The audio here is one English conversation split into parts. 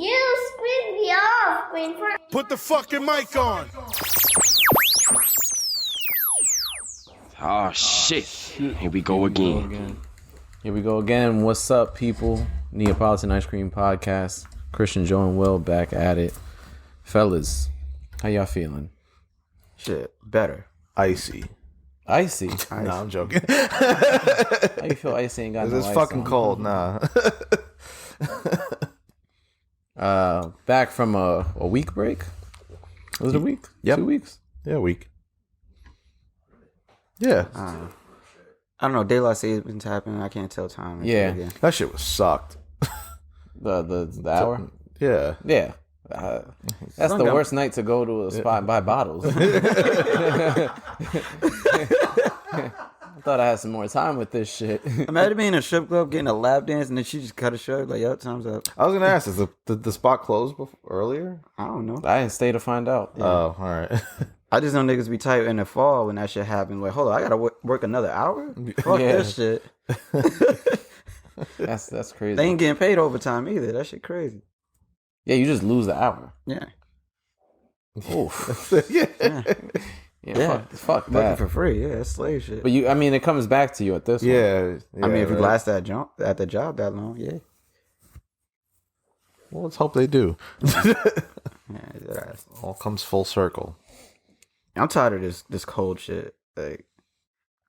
You screen me off, Green for. Put the fucking mic on. Oh shit. Here we go again. Here we go again. What's up, people? Neapolitan Ice Cream Podcast. Christian, Joe, and Will back at it. Fellas, how y'all feeling? Shit, better. Icy. Icy? No, I'm joking. How you feel icy ain't got no It's ice fucking on? cold, nah. Back from a week break? Was it a week? Yep. 2 weeks? Yeah, week. Yeah. I don't know. Daylight savings happening. I can't tell time. and Yeah. shit again. That shit was sucked. The hour? Yeah. Yeah. That's the worst night to go to a spot and buy bottles. I thought I had some more time with this shit. Imagine being in a strip club, getting a lap dance, and then she just cut it short. Like, yo, time's up. I was gonna ask, is the spot closed earlier? I don't know. I didn't stay to find out. Oh, all right. I just know niggas be tight in the fall when that shit happens. Like, hold on, I gotta work another hour? Fuck Yeah. this shit. That's crazy. They ain't getting paid overtime either. That shit crazy. Yeah, you just lose the hour. Yeah. Oof. Yeah. Yeah. Fuck Working that. for free. Yeah, it's slave shit. But it comes back to you at this one. Yeah. I mean, if you right. last at the job that long, yeah. Well, let's hope they do. Yeah, All comes full circle. I'm tired of this cold shit. Like,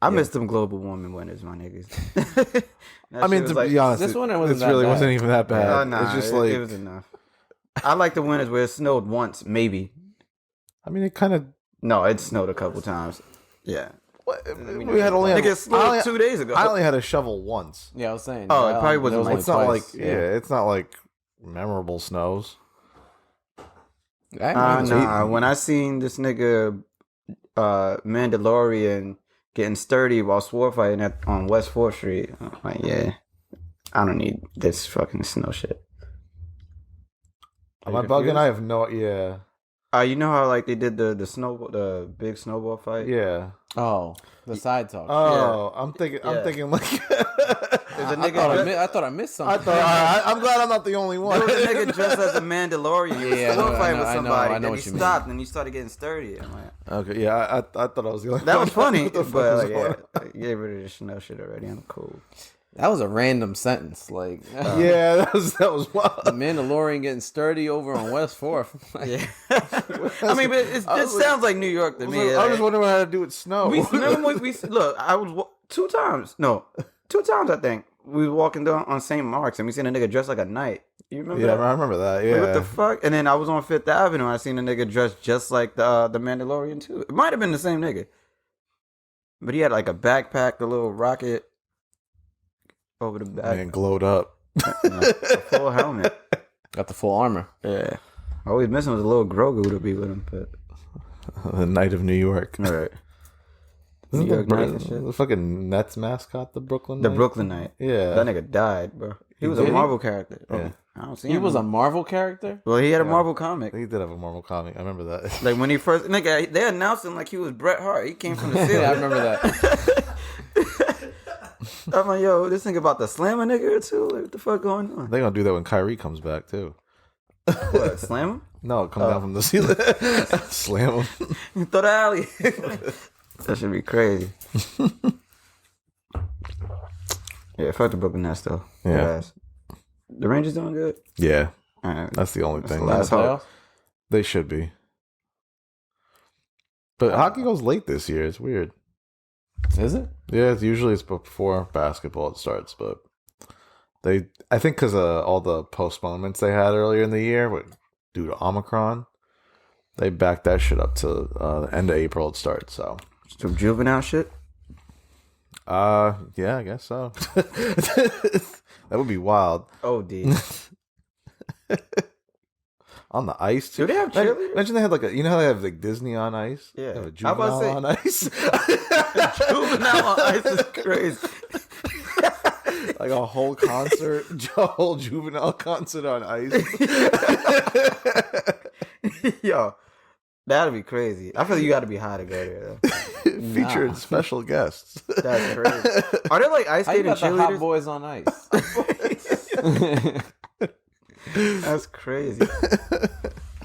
I miss them global warming winters, my niggas. I mean, to be honest, this winter wasn't it that really bad. wasn't even that bad. nah, it's just it, like it was enough. I like the winters where it snowed once, maybe. I mean, it kind of. No, it snowed a couple times. Yeah. We had only. Nigga, it snowed 2 days ago. I only had a shovel once. Yeah, I was saying. Oh, it probably wasn't there was like It's not like twice. it's not like memorable snows. Nah. When I seen this nigga Mandalorian getting sturdy while sword fighting on West 4th Street, I'm like, yeah, I don't need this fucking snow shit. Am I bugging? I have no. Yeah. You know how like they did the big snowball fight? Yeah. Oh, the side talk. Oh, I'm thinking. I'm Yeah. thinking like. There's a I nigga. thought I missed I something. thought. I'm glad I'm not the only one. There was a nigga dressed as a Mandalorian. He was Yeah, sword I fighting know, with I know somebody. what Then you he mean. stopped and he started getting sturdy. I'm like, Okay, yeah, I thought I was the only that one. was funny, What the fuck but was like, going yeah, I get rid of the snow shit already. I'm cool. That was a random sentence. Like, on? Yeah, that was the wild. Mandalorian getting sturdy over on West 4th. Like, Yeah. I mean, but it sounds like New York to me. I was just wondering what I had to do with snow. Remember when we look? I was 2 times. No, 2 times. I think we was walking down on St. Mark's and we seen a nigga dressed like a knight. You remember Yeah, that? I remember that. Like, Yeah. what the fuck? And then I was on 5th Avenue. I seen a nigga dressed just like the Mandalorian too. It might have been the same nigga, but he had like a backpack, a little rocket over the back, Man, glowed up. a full helmet. got the full armor. Yeah. All we was missing was a little Grogu to be with him, but The Knight of New York. all right. Isn't New York the, Knight and shit. the fucking Nets mascot, the Brooklyn The Knight? Brooklyn Knight. Yeah. That nigga died, bro. He was did a he? Marvel character. Yeah. I don't see He him. was a Marvel character? Well, he had a Marvel comic. He did have a Marvel comic. I remember that. Like when he first, nigga, they announced him like he was Bret Hart. He came from the ceiling. Yeah, I remember that. I'm like, yo, this nigga about to slam a nigga or two? Like, what the fuck going on? They're gonna do that when Kyrie comes back too. What, slam him? No, come down from the ceiling, slam him. Throw the alley. That should be crazy. Yeah, fuck the Brooklyn Nets though. Yeah. The Rangers doing good? Yeah, All right. that's the only thing. the last hope. They should be. But hockey goes late this year. It's weird. Is it? Yeah, it's before basketball it starts, but I think because of all the postponements they had earlier in the year due to Omicron, they backed that shit up to the end of April it starts. So, Some juvenile shit? yeah, I guess so. That would be wild. Oh, D. On the ice too. Do they have cheerleaders? Imagine they had like you know how they have like Disney on ice? Yeah. They have a I was about to Juvenile on ice. Juvenile on ice is crazy. Like a whole concert, a whole Juvenile concert on ice. Yo, that'd be crazy. I feel like you got to be high to go there, though. Featuring special guests. That's crazy. Are there like ice How you skating got the hot cheerleaders? boys on ice? That's crazy.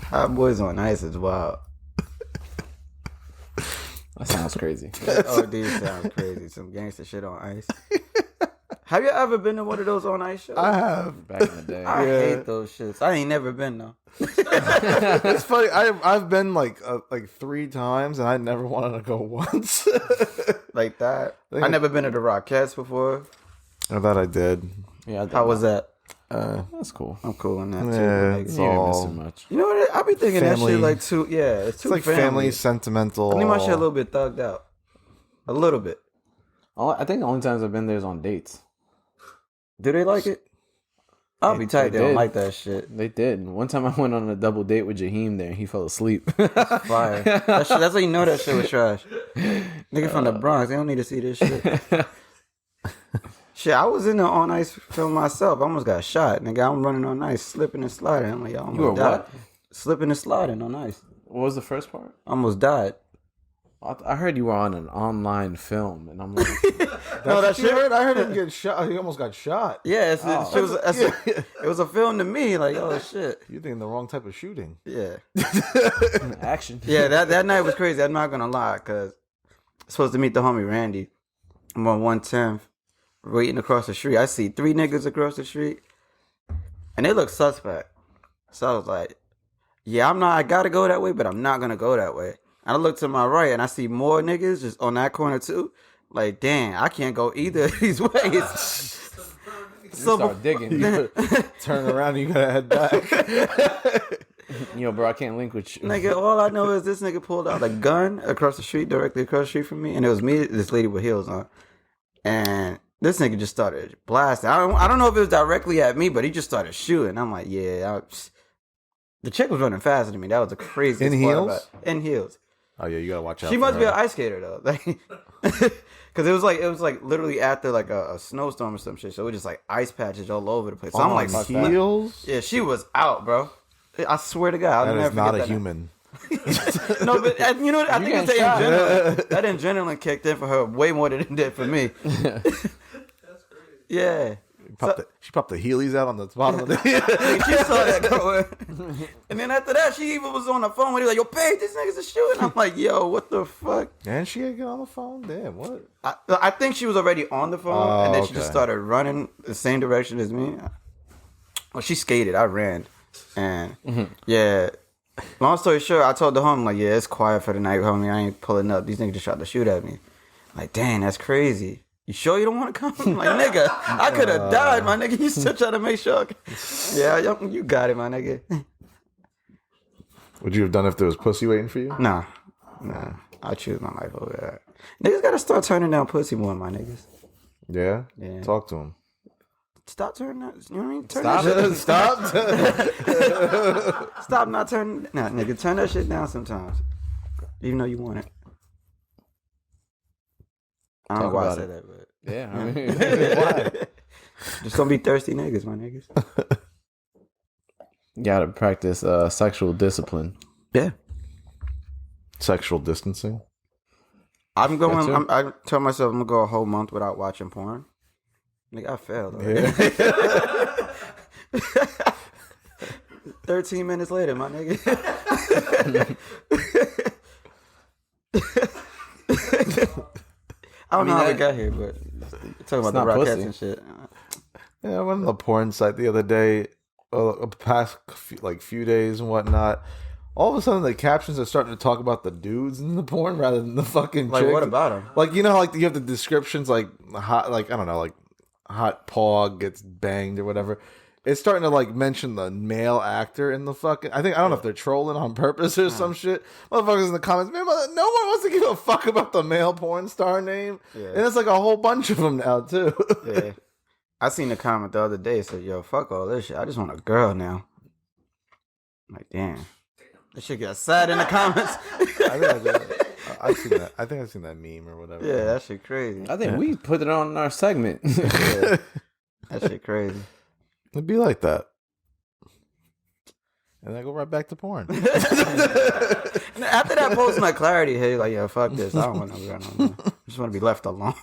Hot boys on ice is wild. That sounds crazy. Oh, dude, sounds crazy. Some gangster shit on ice. Have you ever been to one of those on ice shows? I have. Back in the day. I hate those shits. I ain't never been though. It's funny. I've been like 3 times, and I never wanted to go once. Like that. I never been to the Rockettes before. I thought I did. Yeah, I did How was that? That's cool. I'm cool on that too. Yeah, Like, it's You ain't all missing much. you know what? I be thinking Family. that shit like too. Yeah, it's too like family sentimental. I think my shit a little bit thugged out. A little bit. I think the only times I've been there is on dates. Do they like it? I'll be tight. They don't did. like that shit. They did. One time I went on a double date with Jaheim there, and he fell asleep. Fire. That shit, that's how you know that shit was trash. Nigga from the Bronx, they don't need to see this shit. Shit, I was in the on ice film myself. I almost got shot. Nigga, I'm running on ice, slipping and sliding. I'm like, y'all almost You were died. what? Slipping and sliding on ice. What was the first part? Almost died. I heard you were on an online film, and I'm like, No, that You shit. heard? I heard him get shot. He almost got shot. Yeah, it was a film to me. Like, oh shit. You're thinking the wrong type of shooting. Yeah. action. Yeah, that night was crazy. I'm not gonna lie, cause I was supposed to meet the homie Randy. I'm on 110th, waiting across the street. I see 3 niggas across the street, and they look suspect. So I was like, yeah, I gotta go that way, but I'm not gonna go that way. And I look to my right, and I see more niggas just on that corner too. Like, damn, I can't go either of these ways. So start digging. Turn around and you gotta head back. Yo, bro, I can't link with you. Nigga, all I know is this nigga pulled out a gun across the street, directly across the street from me, and it was me, this lady with heels on. And this nigga just started blasting. I don't know if it was directly at me, but he just started shooting. I'm like, yeah. The chick was running faster than me. That was the craziest In part heels? about it. In heels. Oh yeah, you gotta watch out. She for must be her. an ice skater though. Because it was like literally after like a snowstorm or some shit. So it was just like ice patches all over the place. So I'm like, On fuck that. heels. Yeah, she was out, bro. I swear to God, I'll That never is not forget a that night. human. No, but you know what? I think it's getting shot. that adrenaline kicked in for her way more than it did for me. Yeah. She popped the Heelys out on the bottom of the. She saw that going. And then after that, she even was on the phone with like, yo, Paige, this nigga's a shooting. I'm like, yo, what the fuck? And she had to get on the phone. Damn, what? I think she was already on the phone, and then she just okay. started running the same direction as me. Well, she skated. I ran. And, yeah. Long story short, I told the homie, like, yeah, it's quiet for the night, homie. I ain't pulling up. These niggas just tried to shoot at me. Like, dang, that's crazy. You sure you don't want to come? I'm like, nigga, I could have died, my nigga. You still trying to make sure. Yeah, you got it, my nigga. Would you have done if there was pussy waiting for you? Nah. I choose my life over that. Niggas gotta start turning down pussy more, my niggas. Yeah. Yeah. Talk to him. Stop turning that. You know what I mean? Turn Stop that it. Stop. Stop not turning. Nah, nigga, turn that shit down sometimes. Even though you want it. I don't know Talk why I about said it. that, but. Yeah, I mean, why? Just don't be thirsty niggas, my niggas. You gotta practice sexual discipline. Yeah. Sexual distancing. I'm going. too. I tell myself I'm gonna go a whole month without watching porn. Nigga, I failed. Yeah. 13 minutes later, my nigga. I don't know how we got here, but talking about the not Rockettes pussy. and shit. Yeah, I went on the porn site the other day, past few days and whatnot. All of a sudden, the captions are starting to talk about the dudes in the porn rather than the fucking Like, chicks. what about them? Like, you know, how, like you have the descriptions, like hot, like I don't know, like hot paw gets banged or whatever. It's starting to like mention the male actor in the fucking. I don't know if they're trolling on purpose or some shit. Motherfuckers in the comments, man, no one wants to give a fuck about the male porn star name, and it's like a whole bunch of them now too. Yeah. I seen a comment the other day said, yo, fuck all this shit. I just want a girl now. I'm like, damn. That shit got sad in the comments. I've seen that. I think I've seen that meme or whatever. Yeah, that shit crazy. I think we put it on our segment. Yeah. That shit crazy. It'd be like that. And I go right back to porn. And after that post, my clarity hit, like, yo, fuck this. I don't want no girl no more. I just want to be left alone.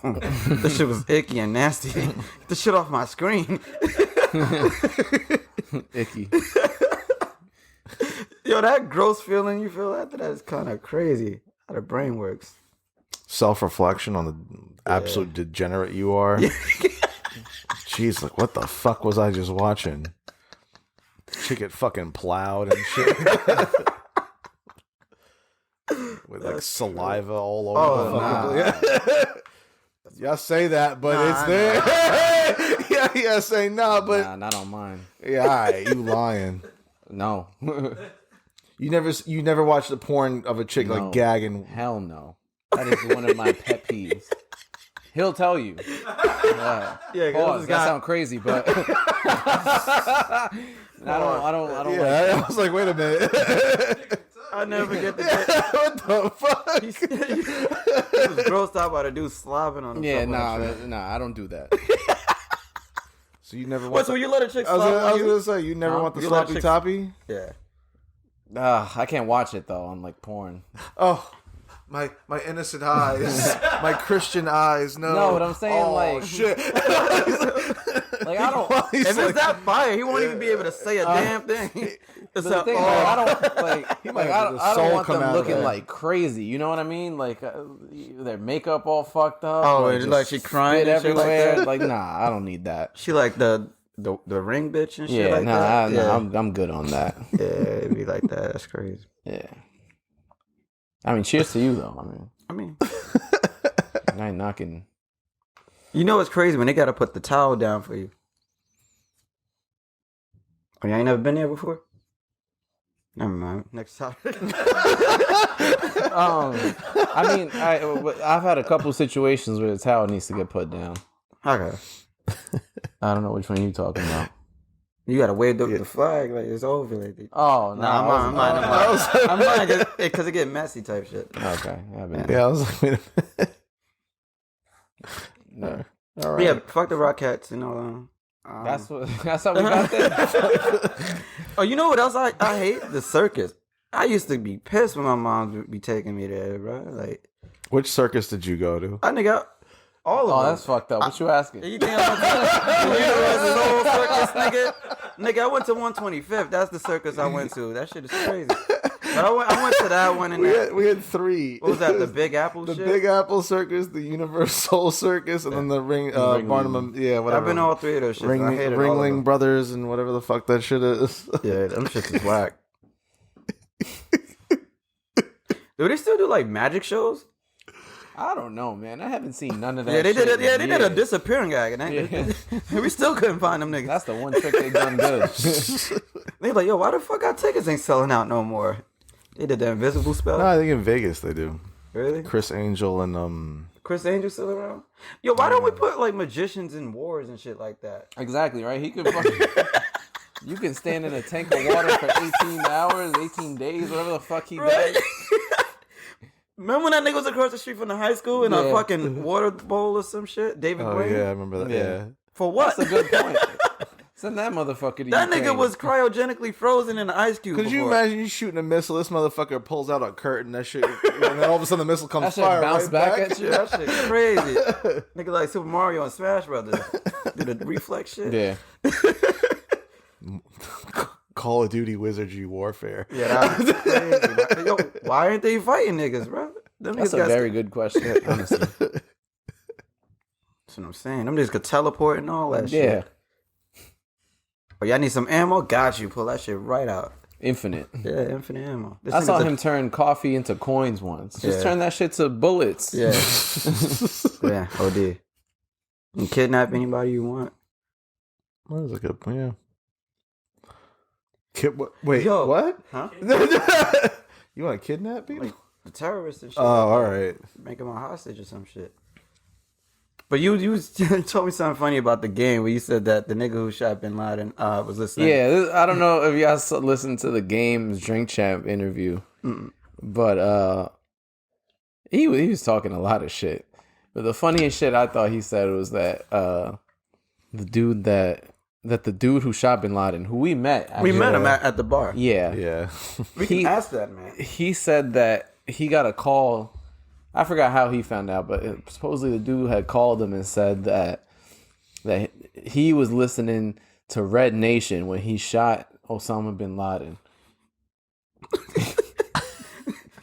This shit was icky and nasty. Get the shit off my screen. Icky. Yo, that gross feeling you feel after that is kind of crazy. How the brain works. Self-reflection on the absolute degenerate you are. Jeez, like what the fuck was I just watching? Chick get fucking plowed and shit. With like saliva all over the fucking place. Y'all say that, but it's there. yeah, say nah, but Nah, not on mine. yeah, all right, you lying. No. You never watched the porn of a chick No. like gagging. Hell no. That is one of my pet peeves. He'll tell you. Yeah, pause. That sounds crazy, but I don't. Yeah, Like I was like, wait a minute. I never forget the day. What the fuck? He was grossed out by the dude slobbing on him. yeah, nah, I don't do that. So you never What? want? So you let a chick I slob was on you? gonna say you never want the You let sloppy chicks- toppy. Yeah. I can't watch it though on like porn. Oh, my innocent eyes, my Christian eyes. No, but I'm saying, oh, like- shit. Like I don't. If it's that fire, he won't even be able to say a damn thing. It's The a, thing, like, I don't like. He might Like, have the I soul don't want come them out of looking it. like crazy. You know what I mean? Like their makeup all fucked up. Oh, just like she crying spit and shit like everywhere. that? Like, nah, I don't need that. she like the ring bitch and shit Yeah, like nah, that. nah, I'm good on that. Yeah, it'd be like that. That's crazy. Yeah. I mean, cheers to you though. I mean, I ain't knocking. you know what's crazy when they gotta put the towel down for you. Oh, you ain't never been there before? Never mind. Next topic. I mean, I've had a couple situations where the towel needs to get put down. Okay. I don't know which one you're talking about. You gotta wave the flag like it's over. Like, Oh no, I'm mine because it get messy type shit. Okay, Yeah, I was like, wait a minute. no. All right. Yeah, fuck the Rockettes, you know. That's how we got there. Oh, you know what else I hate? The circus. I used to be pissed when my mom would be taking me there, bro. Like, Which circus did you go to? I nigga, all of Oh, them. that's fucked up. What you asking? You think I went to the Universal Circus, nigga? Nigga, I went to 125th. That's the circus I went to. That shit is crazy. But I went to that one. And We had three. what was that? The Big Apple The shit? Big Apple Circus, the Universal Circus, and then the Barnum. Yeah, whatever. I've been to all three of those shits. I hated all of Ringling them. Brothers and whatever the fuck that shit is. Yeah, them shits is whack. Do they still do like magic shows? I don't know, man. I haven't seen none of that. Yeah, they did. shit Yeah, in they did a years. disappearing gag, and we still couldn't find them niggas. That's the one trick they done good. They like, yo, why the fuck our tickets ain't selling out no more? They did the invisible spell. No, I think in Vegas they do. Really? Chris Angel and Chris Angel still around? Yo, why don't we put like magicians in wars and shit like that? Exactly, right? He could fucking... You can stand in a tank of water for 18 hours, 18 days, whatever the fuck he Right? does. Remember when that nigga was across the street from the high school in a Yeah. fucking water bowl or some shit? David oh Blaine? yeah, I remember that. Yeah. For what? That's a good point. Send that motherfucker to That Ukraine. nigga was cryogenically frozen in an ice cube. Could you before. imagine you shooting a missile? This motherfucker pulls out a curtain. That shit, and then all of a sudden the missile comes That shit fire bounce right back back at you? That shit crazy. Nigga like Super Mario and Smash Brothers. Do the reflex shit. Yeah. Call of Duty Wizardry Warfare. Yeah, that was crazy. Like, yo, why aren't they fighting niggas, bro? Them That's niggas a very good question, honestly. That's what I'm saying. Them niggas could teleport and all that shit. Yeah. Oh, y'all need some ammo? Got you. Pull that shit right out. Infinite. Yeah, infinite ammo. This I saw nigga's him turn coffee into coins once. Just Yeah. turn that shit to bullets. Yeah. Yeah, OD. You can kidnap anybody you want. That was a good point. Yeah. Wait, Yo. what? Huh? You want to kidnap people? Like, the terrorists and shit. Oh, all right. Make him a hostage or some shit. But you told me something funny about the game where you said that the nigga who shot Bin Laden was listening. Yeah, I don't know if y'all listened to the Game's Drink Champ interview, but he was talking a lot of shit. But the funniest shit I thought he said was that the dude who shot Bin Laden, who we met, We actually, met him at the bar. yeah, Yeah. We can ask that, man. he said that he got a call. I forgot how he found out, but supposedly the dude had called him and said that he was listening to Red Nation when he shot Osama bin Laden.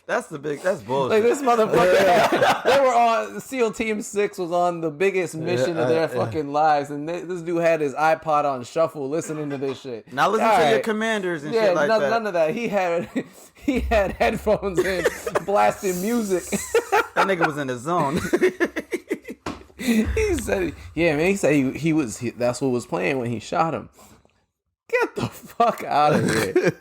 That's bullshit. Like this motherfucker, they were on SEAL Team 6 was on the biggest mission of their fucking lives, and this dude had his iPod on shuffle listening to this shit. Now listen to your commanders and shit like that. None of that. He had headphones in, blasting music. That nigga was in the zone. He said, "Yeah, man." He said that's what was playing when he shot him. Get the fuck out of here.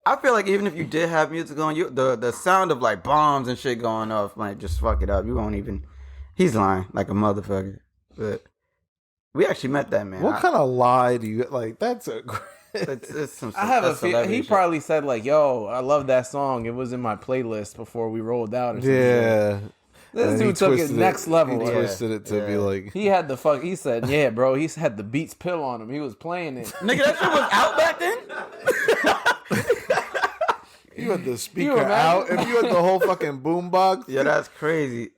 I feel like even if you did have music on, the sound of like bombs and shit going off might just fuck it up. You won't even. He's lying like a motherfucker. But we actually met that man. What kind of lie do you like? That's a. It's some. I have a feeling he shit. probably said like, "Yo, I love that song. It was in my playlist before we rolled out." Or something. Yeah. This dude took it next level. He twisted it to be like. He had the fuck. He said, "Yeah, bro." He had the Beats pill on him. He was playing it. Nigga, that shit was out back then. You had the speaker out. If you had the whole fucking boombox. Yeah, that's crazy.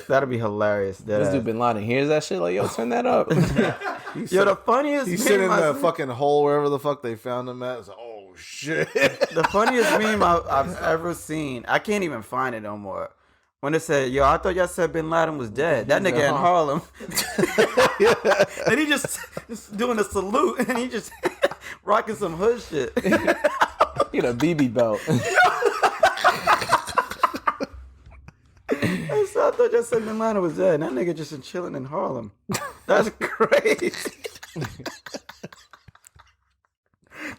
That'd be hilarious. This dude Bin Laden hears that shit like, yo, turn that up. Yo, the funniest. He's sitting in the fucking hole wherever the fuck they found him at. It's like, oh shit. The funniest meme I've ever seen. I can't even find it no more. When it said, yo, I thought y'all said Bin Laden was dead. That nigga in Harlem. And he just doing a salute. And he just rocking some hood shit. He had a BB belt. I thought y'all said Bin Laden was dead. That nigga just chilling in Harlem. That's crazy.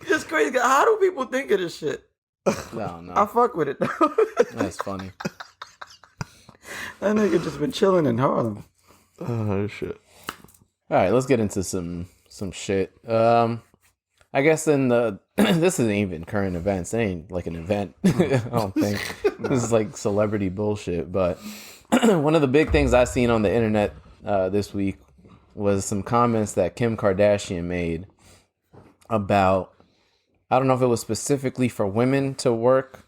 It's crazy. How do people think of this shit? No. I fuck with it though. That's funny. That nigga just been chilling in Harlem. Oh shit. All right, let's get into some shit. I guess in the this isn't even current events. It ain't like an event. I don't think this is like celebrity bullshit. But one of the big things I seen on the internet this week was some comments that Kim Kardashian made about, I don't know if it was specifically for women to work,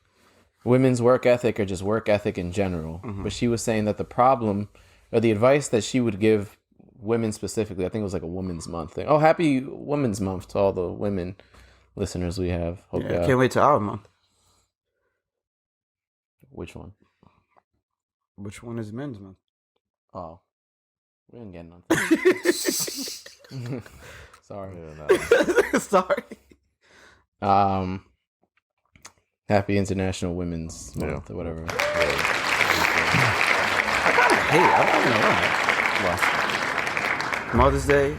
women's work ethic, or just work ethic in general. Mm-hmm. But she was saying that the problem or the advice that she would give women specifically, I think it was like a Women's Month thing. Oh, happy Women's Month to all the women listeners we have. Hope I can't wait till our month. Which one? Which one is Men's Month? Oh, we didn't get nothing. Sorry. Sorry. Happy International Women's Month or whatever. I kind of hate. I'm not gonna lie. Mother's Day,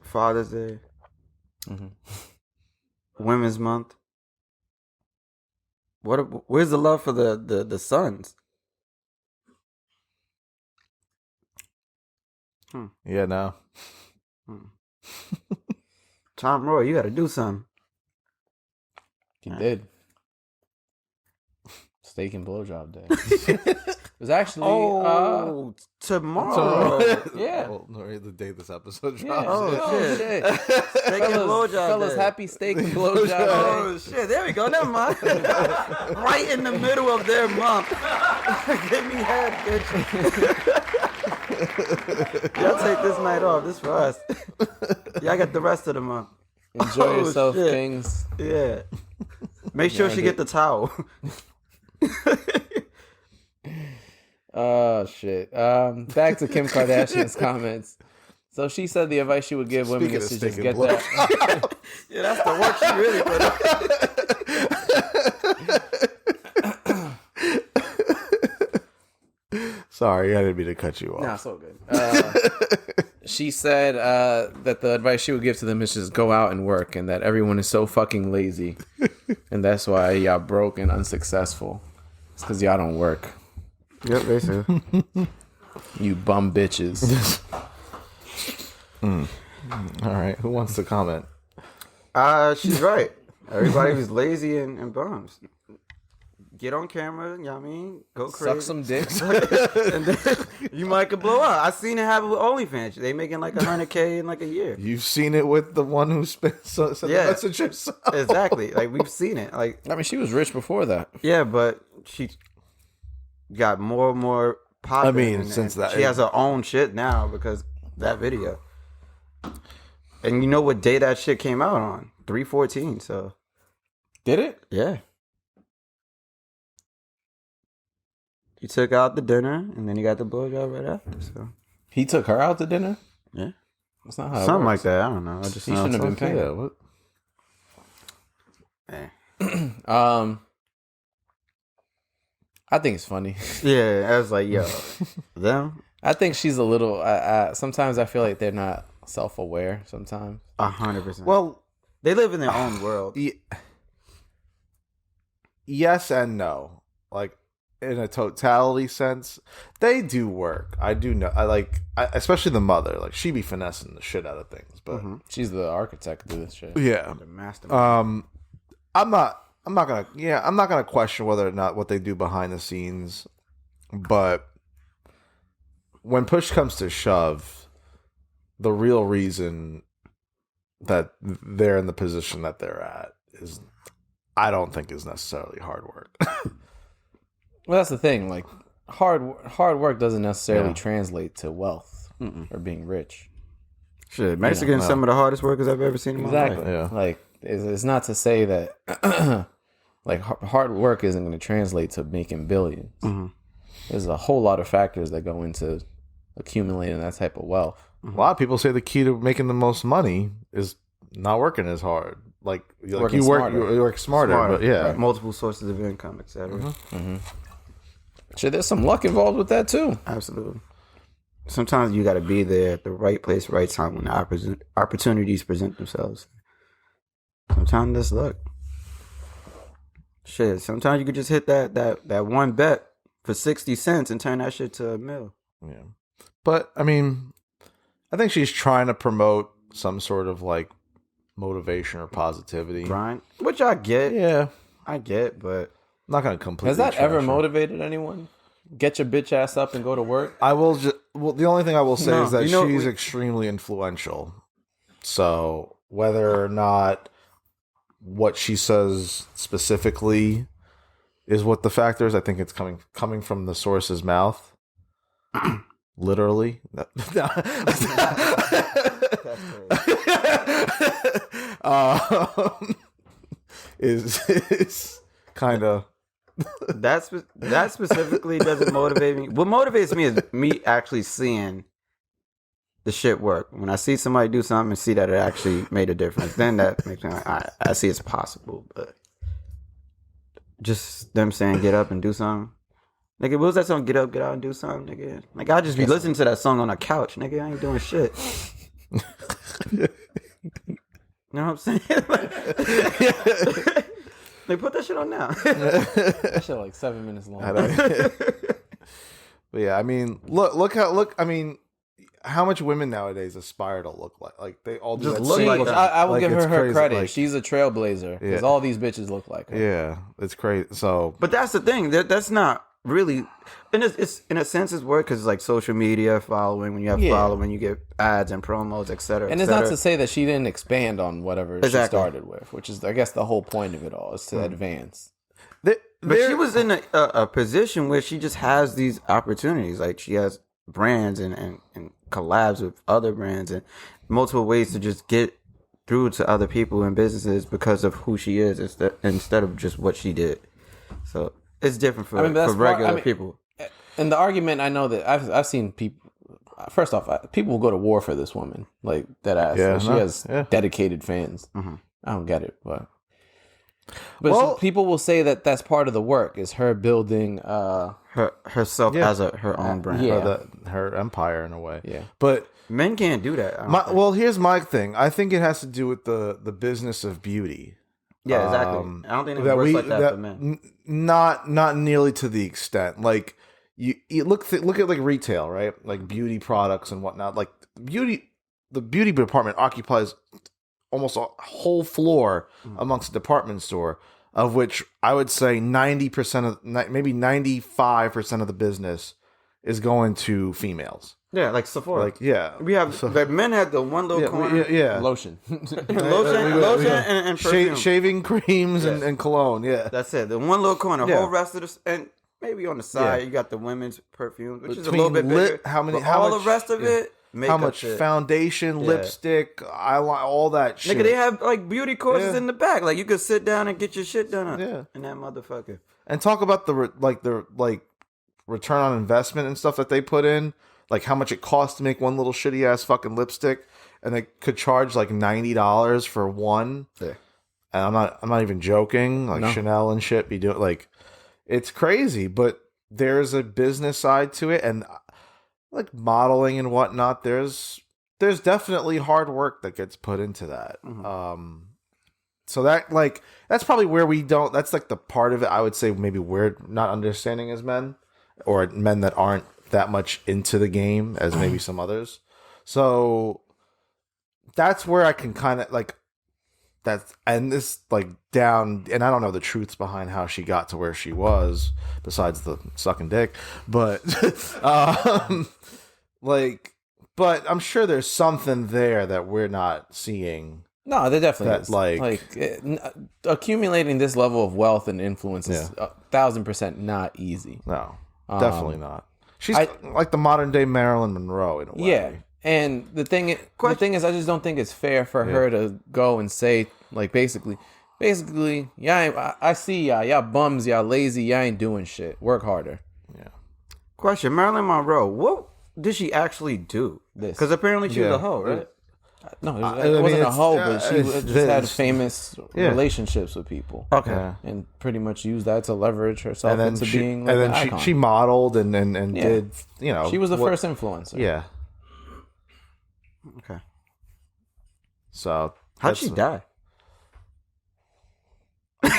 Father's Day, Women's Month. Where's the love for the sons? Yeah, no. Tom Roy, you got to do something. He did. Steak and blowjob day. It was actually tomorrow. Yeah. Oh, no, the day this episode drops. Yeah. Oh, shit. Steak and blowjob Fellas, day. happy steak and blowjob day. Oh shit! There we go. Never mind. Right in the middle of their month. Give me head, bitch. Y'all take this night off. This for us. Y'all got the rest of the month. Enjoy yourself, shit. kings. Yeah. Make sure she get the towel. Oh shit. Back to Kim Kardashian's comments. So she said the advice she would give women is to just get that. Yeah, that's the work she really put up. Sorry, I didn't mean to cut you off. Nah, so good. She said that the advice she would give to them is just go out and work, and that everyone is so fucking lazy, and that's why y'all broke and unsuccessful. It's because y'all don't work. Yep, basically. You bum bitches. All right, who wants to comment? She's right. Everybody who's lazy and bums. Get on camera, you know what I mean? Go crazy. Suck some dicks. And then you might could blow up. I seen it happen with OnlyFans. They making like $100K in like a year. You've seen it with the one who sent the message herself. Exactly. Like we've seen it. Like I mean, she was rich before that. yeah, but she got more and more popular. I mean, since that she has her own shit now because that video. And you know what day that shit came out on? 3/14. So Did it? yeah. He took out the dinner, and then he got the blowjob right after. So He took her out to dinner? yeah, That's not how it something like works. that. I don't know. I just He shouldn't have been paying. Yeah, what? I think it's funny. Yeah, I was like, yo, them I think she's a little. Sometimes I feel like they're not self-aware. Sometimes 100%. Well, they live in their own world. yes and no. Like in a totality sense, they do work. I do know. Especially the mother. Like she be finessing the shit out of things. But she's the architect of this shit. yeah, The mastermind. I'm not gonna question whether or not what they do behind the scenes, but when push comes to shove, the real reason that they're in the position that they're at is, I don't think, is necessarily hard work. Well, that's the thing. Like hard work doesn't necessarily translate to wealth or being rich. Shit, Mexicans some of the hardest workers I've ever seen in my Exactly. life. Yeah. Like it's not to say that like hard work isn't going to translate to making billions. There's a whole lot of factors that go into accumulating that type of wealth. A lot of people say the key to making the most money is not working as hard. Like you work smarter. But yeah. Right. Multiple sources of income, etc. Shit, there's some luck involved with that too. Absolutely. Sometimes you got to be there at the right place, right time when the opportunities present themselves. Sometimes that's luck. Shit, sometimes you could just hit that one bet for 60 cents and turn that shit to a mill. Yeah. But I mean, I think she's trying to promote some sort of like motivation or positivity. Grind, which I get. Yeah. I get, but I'm not going to completely Has that trash ever her. motivated anyone? Get your bitch ass up and go to work? I will just. Well, the only thing I will say No, is that you know, she's extremely influential. So whether or not what she says specifically is what the factor is, I think it's coming from the source's mouth. Literally. Is kind of. that specifically doesn't motivate me. What motivates me is me actually seeing the shit work. When I see somebody do something and see that it actually made a difference, then that makes me like, I see it's possible. But just them saying get up and do something. Nigga, what was that song? Get up, get out and do something, nigga. Like, I just be listening to that song on a couch, nigga. I ain't doing shit. You know what I'm saying? Like, put that shit on now. That shit like 7 minutes long. But yeah, I mean, I mean, how much women nowadays aspire to look like? Like they all Just do look that like same- that. I will like, give it's her crazy, credit. like- She's a trailblazer because Yeah. all these bitches look like her. Yeah, it's crazy. So, But that's the thing. That's not really, and it's in a sense it's work because it's like social media following. When you have Yeah. following, you get ads and promos, etc. And it's not to say that she didn't expand on whatever she started with, which is, I guess, the whole point of it all is to advance. But she was in a position where she just has these opportunities. Like she has brands and collabs with other brands and multiple ways to just get through to other people and businesses because of who she is instead of just what she did. So it's different for regular people. And the argument, I know that I've seen people. First off, people will go to war for this woman, like that ass. Yeah, Like, she has dedicated fans. I don't get it, but people will say that that's part of the work. Is her building herself as her own brand. Yeah. her empire in a way. Yeah. But Men can't do that. well, here's my thing. I think it has to do with the business of beauty. Yeah, exactly. I don't think it works like that for men. Not nearly to the extent. Like you look at like retail, right? Like beauty products and whatnot. Like the beauty department occupies almost a whole floor amongst a department store, of which I would say 90% of, maybe 95% of the business is going to females. Yeah, like Sephora. Like, yeah. We have, like, men had the one little corner. Yeah. lotion. Lotion and perfume. Shaving creams and cologne, yeah. That's it. The one little corner. Yeah. Whole rest of the, and maybe on the side you got the women's perfume, which is a Between little bit bigger. how the rest of it, makeup much shit. foundation, lipstick, eyeliner, all that shit. Nigga, they have like beauty courses Yeah. in the back. Like you could sit down and get your shit done. Yeah. In that motherfucker. And talk about the return on investment and stuff that they put in, like how much it costs to make one little shitty ass fucking lipstick, and they could charge like $90 for one. Yeah. And I'm not even joking. Like Chanel and shit be doing like, it's crazy, but there's a business side to it, and like modeling and whatnot. There's definitely hard work that gets put into that. Mm-hmm. So that like that's probably where we don't. That's like the part of it I would say maybe we're not understanding as men, or men that aren't that much into the game as maybe some others. So that's where I can kind of like that's and this like down, and I don't know the truths behind how she got to where she was besides the sucking dick, but like, but I'm sure there's something there that we're not seeing. No, there definitely That, is. accumulating this level of wealth and influence is 1,000% not easy. No, definitely not. She's like the modern day Marilyn Monroe in a way. Yeah, and the thing is, I just don't think it's fair for her to go and say like basically, yeah, I see y'all bums, y'all lazy, y'all ain't doing shit. Work harder. Yeah. Question: Marilyn Monroe, what did she actually do? Because apparently she was a hoe, right? No, it wasn't a hoe, but she just had famous Yeah. relationships with people. Okay. Yeah. And pretty much used that to leverage herself into being like and an then icon. she modeled and did, you know, She was the first influencer. Yeah. Okay. So How'd she die? You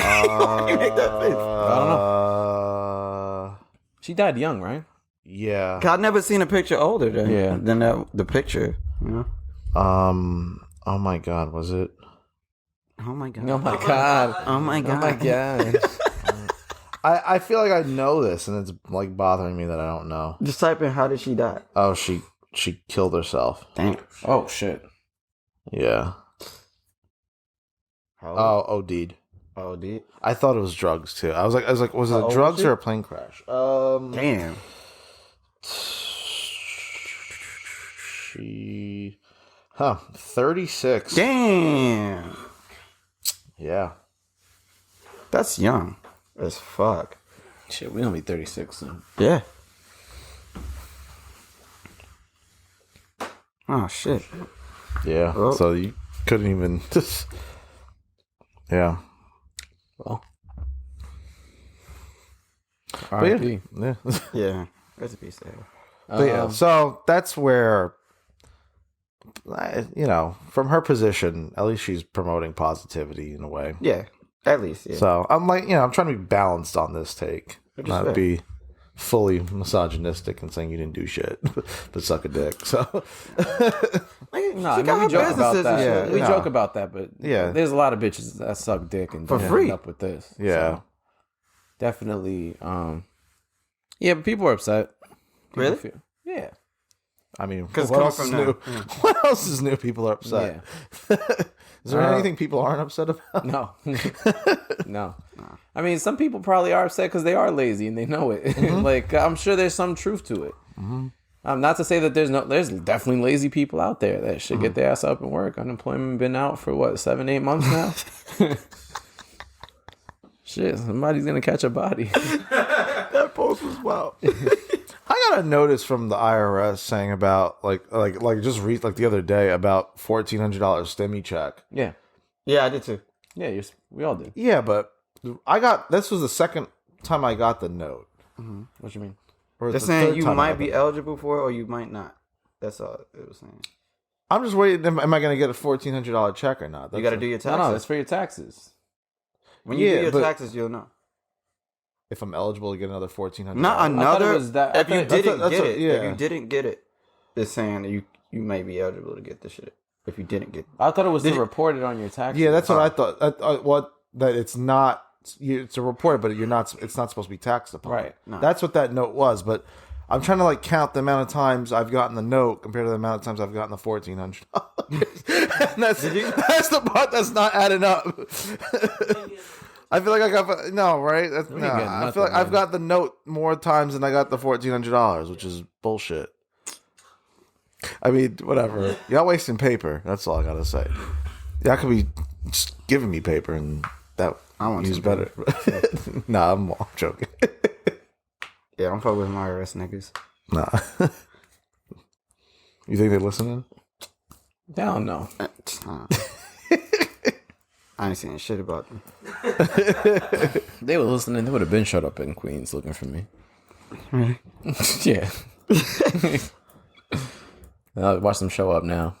make that face? I don't know. She died young, right? Yeah. I've never seen a picture older than Yeah. the picture. You know? Oh my God, was it? Oh my god. Oh my god. Oh my god. Oh my god. I feel like I know this, and it's like bothering me that I don't know. Just type in how did she die? Oh, she killed herself. Damn. Oh shit. Yeah. How old? Oh, OD'd. Oh, dude. I thought it was drugs too. I was like, was How it old drugs was she? or a plane crash? Damn. She, 36. Damn. Yeah. That's young as fuck. Shit, we don't be 36 soon. Yeah. Oh shit. Yeah. Oh. So you couldn't even just. Yeah. Well. But yeah. R.I.P. Yeah. Yeah. Recipe Sarah. But yeah, so that's where, you know, from her position, at least she's promoting positivity in a way. Yeah. At least. Yeah. So I'm like, you know, I'm trying to be balanced on this take, Which is not fair. be fully misogynistic and saying you didn't do shit, but suck a dick. So No, She got we her joke about businesses and that. shit. We Yeah. joke about that, but Yeah. there's a lot of bitches that suck dick and For don't free. end up with this. Yeah. So, definitely. Yeah, but people are upset. People Really? feel- yeah. I mean, 'Cause what coming else is from new? them, yeah. What else is new? People are upset. Is there anything people aren't upset about? No. No. I mean, some people probably are upset because they are lazy and they know it. Like, I'm sure there's some truth to it. Not to say that there's definitely lazy people out there that should get their ass up and work. Unemployment been out for what, 7-8 months now? Shit, somebody's gonna catch a body. That post was wild. I got a notice from the IRS saying about like the other day about $1,400 STEMI check. Yeah. Yeah, I did too. Yeah, we all did. Yeah, but this was the second time I got the note. What you mean? Or They're the saying third you time I might got be the- eligible for it or you might not. That's all it was saying. I'm just waiting. Am I going to get a $1,400 check or not? You got to do your taxes. No, that's for your taxes. When you Yeah, do your but- taxes, you'll know. If I'm eligible to get another $1,400. Not thought it another. was that- If you I thought- didn't that's get a- it, yeah. if you didn't get it, it's saying that you may be eligible to get the shit. If you didn't get it. I thought it was Did to you- report it on your taxes. Yeah, that's what I thought. That it's not. It's a report, but it's not supposed to be taxed upon. Right. No. That's what that note was. But I'm trying to like count the amount of times I've gotten the note compared to the amount of times I've gotten the $1,400. And that's the part that's not adding up. I feel like I got right. That's, ain't no, getting I nothing, feel like I've man. got the note more times than I got the $1,400, which is bullshit. I mean, whatever. Y'all wasting paper. That's all I gotta say. Y'all could be just giving me paper and that I want use some better. Nah, I'm joking. Yeah, don't fuck with my IRS niggas. Nah. You think they listening? I don't know. I ain't saying shit about them. They were listening. They would have been shut up in Queens looking for me. Yeah. I'll watch them show up now.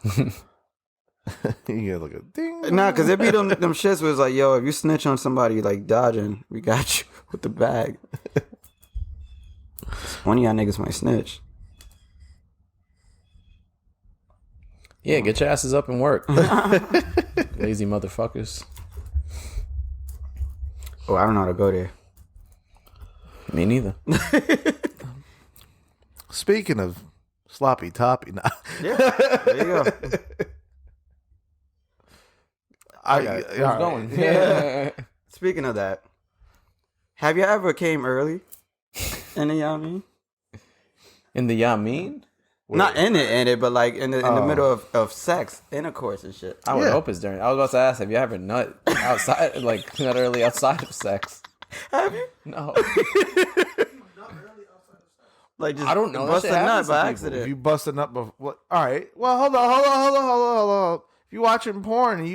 You look at ding. Nah, because it be them shits where it's like, yo, if you snitch on somebody like dodging, we got you with the bag. One of y'all niggas might snitch. Yeah, get your asses up and work. Lazy motherfuckers. Oh, I don't know how to go there. Me neither. Speaking of sloppy toppy, nah. Yeah, there you go. Who's going? Yeah. Speaking of that, have you ever came early in the Yamin? In the Yamin? Not in it, but like in the middle of sex, intercourse and shit. I would hope it's during. I was about to ask, have you ever nut outside, like nut early outside of sex? Have you? No. Like just I don't know. bust That a shit nut happens to by people. accident. If you busting up, what? All right. Well, hold on. If you watching porn and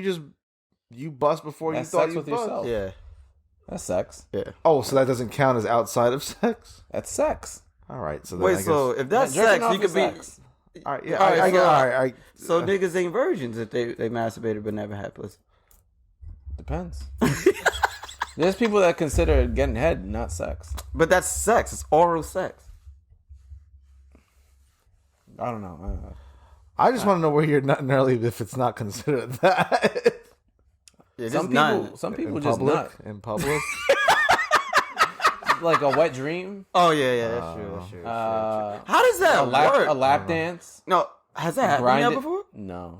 you bust before That's you thought sex you with bust. yourself. Yeah, That's sex. yeah. Oh, so that doesn't count as outside of sex? That's sex. All right. So then I Wait, guess, so if that's Jerking sex, off you is could be. sex. all right, yeah, All right, so- all right. So niggas ain't virgins if they masturbated but never had pussy. Depends. There's people that consider getting head not sex. But that's sex. It's oral sex. I don't know. I just want to know where you're nutting early if it's not considered that. Yeah, Some people In just public? nut. In public? Like a wet dream. Oh yeah, that's true. That's true. How does that work? A lap dance. No, has that happened Grind to it. you before? No.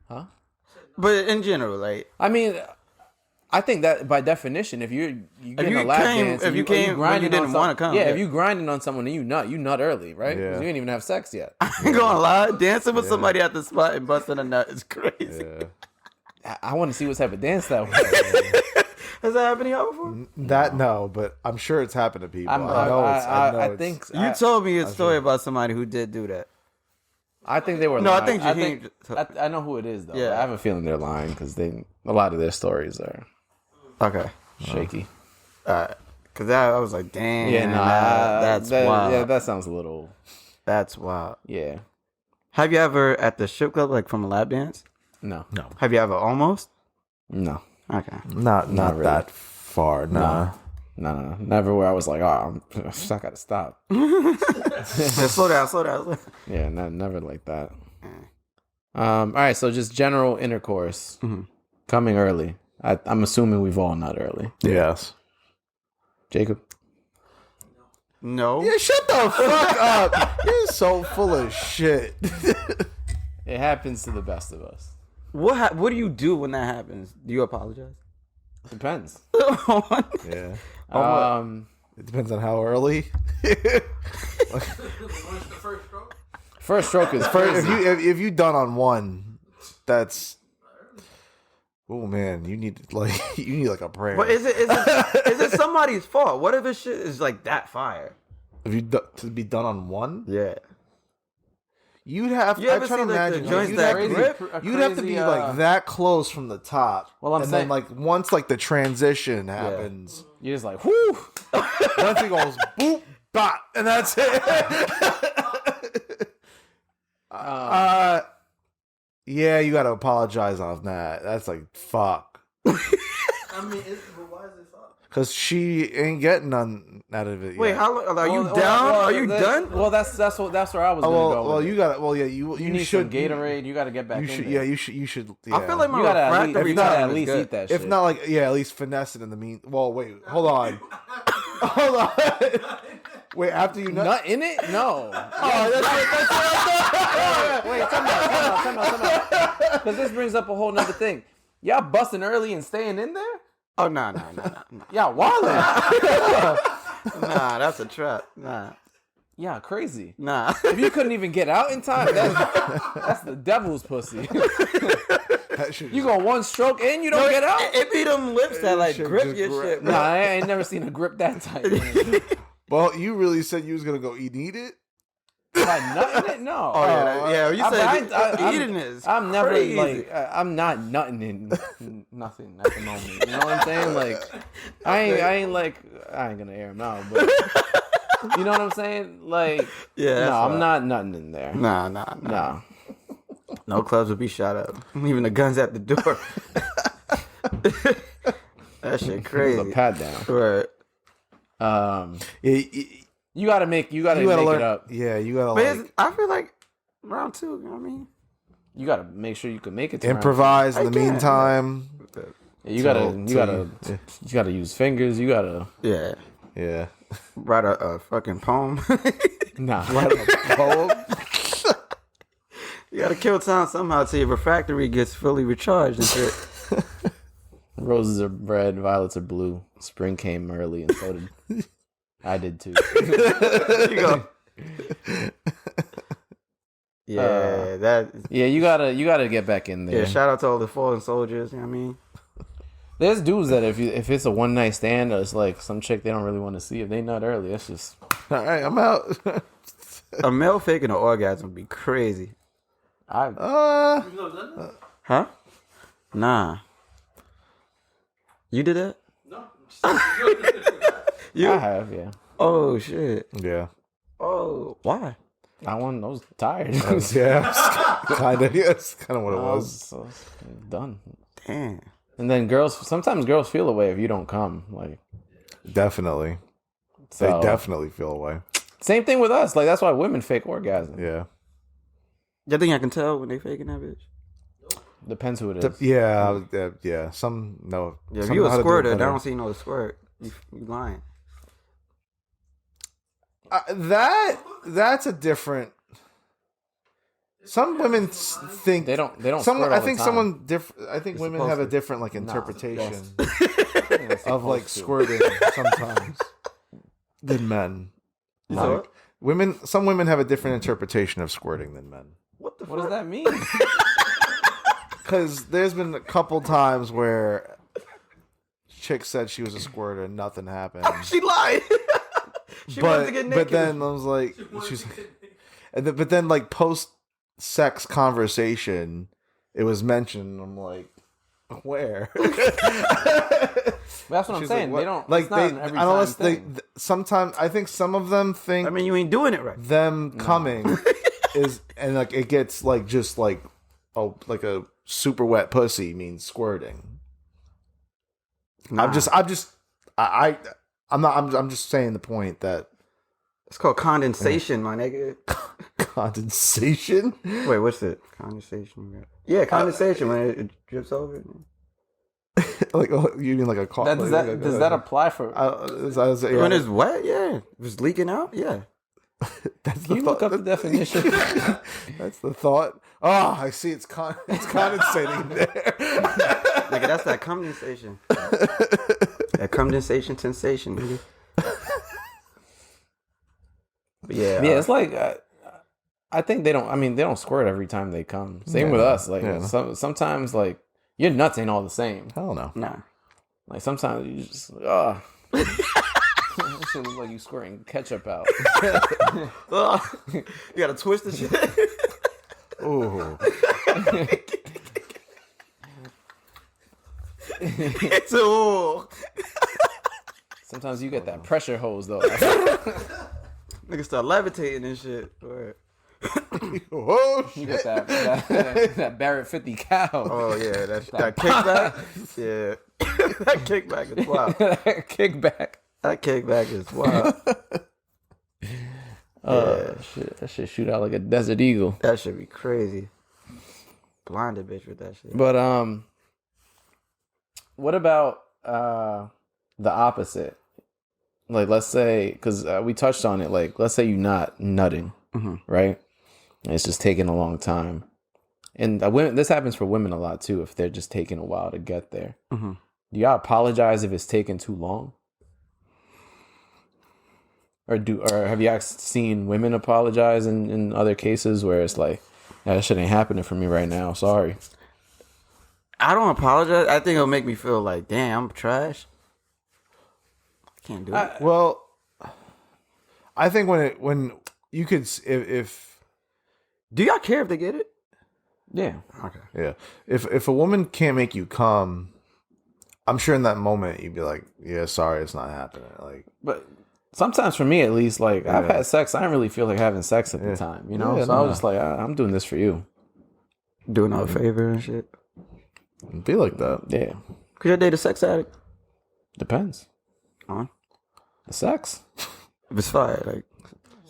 Huh? But in general, like I mean, I think that by definition, if you getting you a lap came- dance, if and you came when grinding you didn't on wanna some- come, yeah, yeah. if you grinding on someone and you nut early, right? Yeah. Because you ain't even have sex yet. I ain't gonna lie, dancing with somebody at the spot and busting a nut is crazy. Yeah. I want to see what type of dance that was. Has that happened to y'all before? That no, but I'm sure it's happened to people. I think You told me a story about somebody who did do that. I think they were. No, I lying. think Jaheim- I know who it is though. Yeah. I have a feeling they're lying because a lot of their stories are Okay, shaky. because I was like, damn, Yeah, that's wild. Yeah, that sounds a little. That's wild. Yeah, Have you ever at the strip club, like from a lap dance? no, Have you ever almost? no, Okay. not really. that far. Nah. no, never. Where I was like, oh, I gotta stop. Yeah, slow down. Yeah, never like that. All right, so just general intercourse, coming early. I'm assuming we've all not early. Yes. Jacob, No. Yeah, shut the fuck up. You're so full of shit. it happens to the best of us. What do you do when that happens? Do you apologize? Depends. Yeah. It It depends on how early. First stroke is First, crazy. if you done on one, that's oh man, you need like a prayer. But is it somebody's fault? What if this shit is like that fire? If you to be done on one, Yeah. you'd have. You ever I'm trying see, to like, the imagine. joints you'd that have to grip? be, you'd have to be like that close from the top. Well, I'm and saying- then like once like the transition happens, You're just like, whoo. once it goes boop, bop, and that's it. Yeah, you got to apologize on that. That's like fuck. I mean, but why is it fuck? Because she ain't getting none out of it. Wait, yet. how long? Are you down? Are you done? Well, that's where I was Oh, gonna go. well, with you it. got. Well, yeah, you need should some Gatorade. You got to get back. You in should. there. Yeah, you should. You should. Yeah. I feel like my You gotta at least, refractory you gotta time at is least good. eat that shit. If not, like, yeah, at least finesse it in the mean. Well, wait, hold on, hold on. Wait, after you nut in it? No. Oh, that's what I thought. Wait, time out. Because this brings up a whole nother thing. Y'all busting early and staying in there? Oh no. Y'all wildin'. Nah, that's a trap. Nah. Yeah, crazy. Nah. If you couldn't even get out in time, that's the devil's pussy. You go one stroke and you don't get out. It be them lips that like Shit grip just your grab- shit. Nah, Bro. I ain't never seen a grip that tight. Man. Well, you really said you was gonna go eat it? By nutting it? No. Oh yeah, you said I'm- eating is. I'm never crazy. like I'm not nutting in nothing at the moment. You know what I'm saying? Like I ain't gonna air them out, but you know what I'm saying? Like Yeah, no, that's I'm right. not nutting in there. Nah. No. No clubs would be shot up. Leaving the guns at the door. That shit It's crazy. a pat down. Right. You gotta make You gotta make learn, it up. Yeah, you gotta But like I feel like round 2, you know what I mean? You gotta make sure you can make it to round improvise in the I can, meantime. two. You gotta So- you gotta use fingers. You gotta Yeah. Yeah. Write a fucking poem. nah. Poem? You gotta kill time somehow till your refractory gets fully recharged and shit. Roses are red, violets are blue. Spring came early, and so did I. Did too. There you go. Yeah, that. Yeah, you gotta get back in there. Yeah, shout out to all the fallen soldiers. You know what I mean? There's dudes that if it's a one night stand or it's like some chick they don't really want to see, if they nut early, that's just All right, I'm out. A male faking an orgasm would be crazy. I Huh? Nah. You did that? I have, yeah. Oh shit. Yeah. Oh, why? I was tired. Yeah. Kind of. Yes. Kind of what it I was. was done. Damn. And then sometimes girls feel away if you don't come. Like Definitely. so, They definitely feel away. Same thing with us. Like that's why women fake orgasm. Yeah. You think I can tell when they faking that bitch? Depends who it is. Yeah. Yeah. Some know. Yeah, if some you know a how to do it squirter, I better. don't see no squirt. You lying. That's a different. Some women think They don't Some, squirt I all the think time. someone different. I think women have a supposed to. different like interpretation It's of like supposed to. squirting sometimes than men. You saw Like, it? some women have a different interpretation of squirting than men. What the What does fuck? that mean? Because there's been a couple times where chick said she was a squirter and nothing happened. She lied. She wanted to get naked. But then I was like, she's, but then like post sex conversation, it was mentioned. I'm like, where? That's what I'm She's saying. like, they don't. like It's not they. an every I don't know. time They thing. sometimes I think some of them think I mean, you ain't doing it right. them coming is and like it gets like just like a super wet pussy means squirting. Nah. I'm just saying the point that It's called condensation, my nigga. condensation. Wait, what's it? Condensation. Yeah, condensation when it drips over. Like you mean like a cough? Does that apply for? When it's wet, yeah. If it's leaking out, yeah. That's Can you look up the definition? That's the thought. Oh, I see. It's condensating there. Nigga, that's that condensation. That condensation sensation, nigga. But yeah. Yeah, it's like I think they don't. I mean, they don't squirt every time they come. Same with us. Like sometimes, like your nuts ain't all the same. Hell no. Nah. Like sometimes you just that shit look like you squirting ketchup out. You gotta twist the shit. Ooh. It's a Sometimes you get that pressure hose though. nigga start levitating and shit. Word. Oh You shit. get that Barrett 50 cow. Oh yeah, that kickback. Yeah, that kickback is wild. Kickback. That kickback is wild. Shit, that shit shoot out like a desert eagle. That should be crazy. Blinded bitch with that shit. But what about the opposite? Like, let's say, because we touched on it. Like, let's say you're not nutting, right? And it's just taking a long time, and women. This happens for women a lot too. If they're just taking a while to get there, do y'all apologize if it's taking too long? Or have you guys seen women apologize in other cases where it's like, yeah, that shit ain't happening for me right now. Sorry. I don't apologize. I think it'll make me feel like, damn, I'm trash. I can't do it. Well, I think when you could if Do y'all care if they get it? Yeah. Okay. yeah, if a woman can't make you come, I'm sure in that moment you'd be like, yeah, sorry, it's not happening. Like, But sometimes for me, at least, like I've had sex. I didn't really feel like having sex at the time, you know? Yeah, so I was just like, I'm doing this for you. Doing her a favor and shit. it'd be like that. Yeah. Could you date a sex addict? Depends. Huh? The sex. If it's fire, like.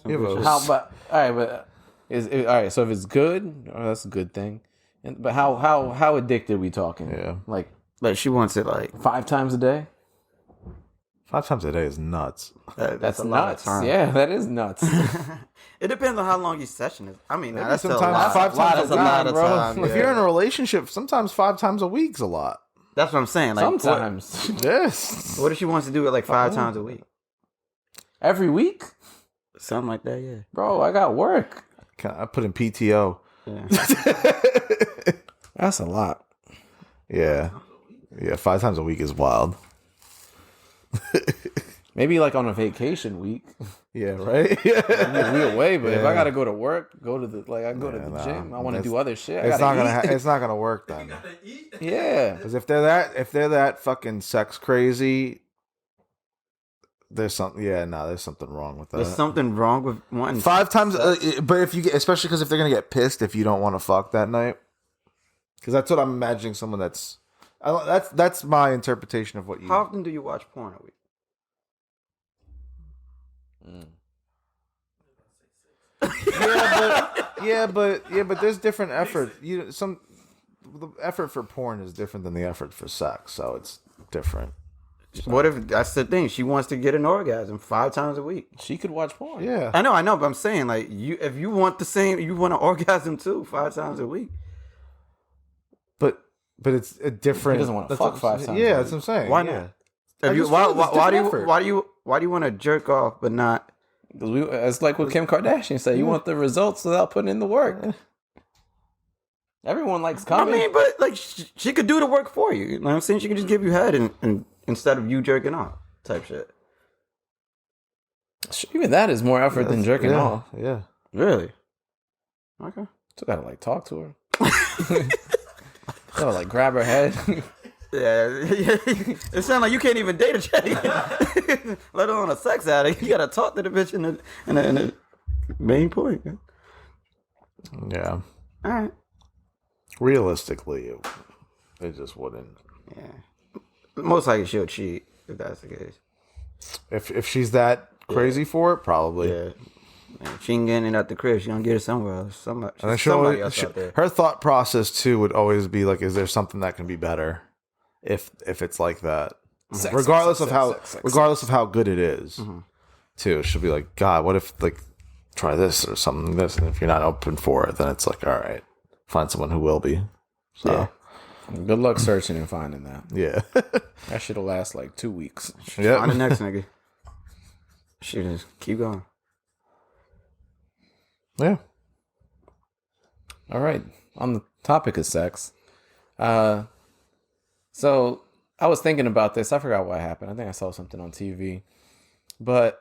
some Yeah, good but shit. How, but, all right, but all right, so if it's good, that's a good thing. But how addicted we talking? Yeah. Like Like, she wants it, like. 5 times a day? 5 times a day is nuts. That's a lot of nuts. time. Yeah, that is nuts. It depends on how long your session is. I mean, Maybe that's still a sometimes lot. 5 times That's a a lot week, of bro. time. If yeah. you're in a relationship, sometimes 5 times a week's a lot. That's what I'm saying. Like, Sometimes. Yes. What if she wants to do it like 5 times a week? Every week? Something like that, yeah. Bro, I got work. I put in PTO. Yeah. That's a lot. Yeah. Yeah, 5 times a week is wild. Maybe like on a vacation week. Yeah, right? Yeah. We away, but if I gotta go to work, go to the gym, I want to do other shit. It's not gonna it's not gonna work then. Yeah. Because if they're that fucking sex crazy, there's something. Yeah, no, there's something wrong with that. There's something wrong with wanting 5 times, but if you get, especially because if they're gonna get pissed if you don't want to fuck that night, because that's what I'm imagining. Someone that's my interpretation of what you. How often do you watch porn a week? yeah, but there's different effort. The effort for porn is different than the effort for sex, so it's different. What if that's the thing? She wants to get an orgasm 5 times a week. She could watch porn. Yeah, I know, but I'm saying like if you want the same, you want an orgasm too 5 times a week. but it's a different. He doesn't wanna that's fuck what- 5 times Yeah, a that's what I'm saying. Why yeah. not? If you, just feel it's different effort. why do you want to jerk off but not? Because it's like what Kim Kardashian said. You want the results without putting in the work. Everyone likes I coming. mean, but like she could do the work for you. You know what I'm saying? She could just give you head and instead of you jerking off type shit. Even that is more effort than jerking yeah, off. Yeah. Really? Okay. Still gotta like talk to her. Gotta like grab her head. Yeah, it sounds like you can't even date a chick, let alone a sex addict. You gotta talk to the bitch in the main point. Yeah. All right. Realistically, it just wouldn't. Yeah. Most likely she'll cheat if that's the case. If she's that crazy for it, probably. Yeah. Man, she ain't getting it at the crib. She gonna get it somewhere else. Somebody And then else out there. her thought process too would always be like, "Is there something that can be better?" If it's like that, Sex, regardless sex, of how sex, sex, regardless of how good it is, too, she'll be like, "God, what if like try this or something this?" And if you're not open for it, then it's like, all right, find someone who will be. So Good luck searching and finding that. yeah, That shit'll last like 2 weeks. yeah. Find the next nigga. She just keep going. Yeah. All right. On the topic of sex, so I was thinking about this. I forgot what happened. I think I saw something on TV, but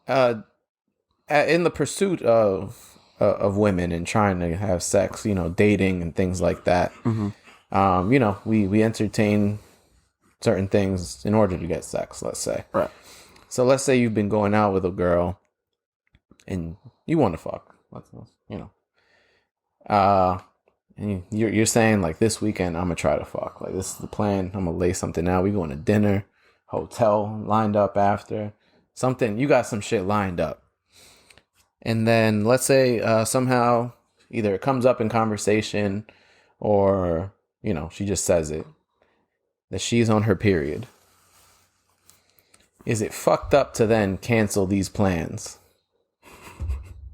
in the pursuit of women and trying to have sex, dating and things like that, we entertain certain things in order to get sex. Let's say, Right. So let's say you've been going out with a girl, and you want to fuck. And you're saying like this weekend I'm gonna try to fuck. Like this is the plan. I'm gonna lay something out. We going to dinner, hotel lined up after something. You got some shit lined up, and then let's say somehow either it comes up in conversation, or she just says it that she's on her period. Is it fucked up to then cancel these plans?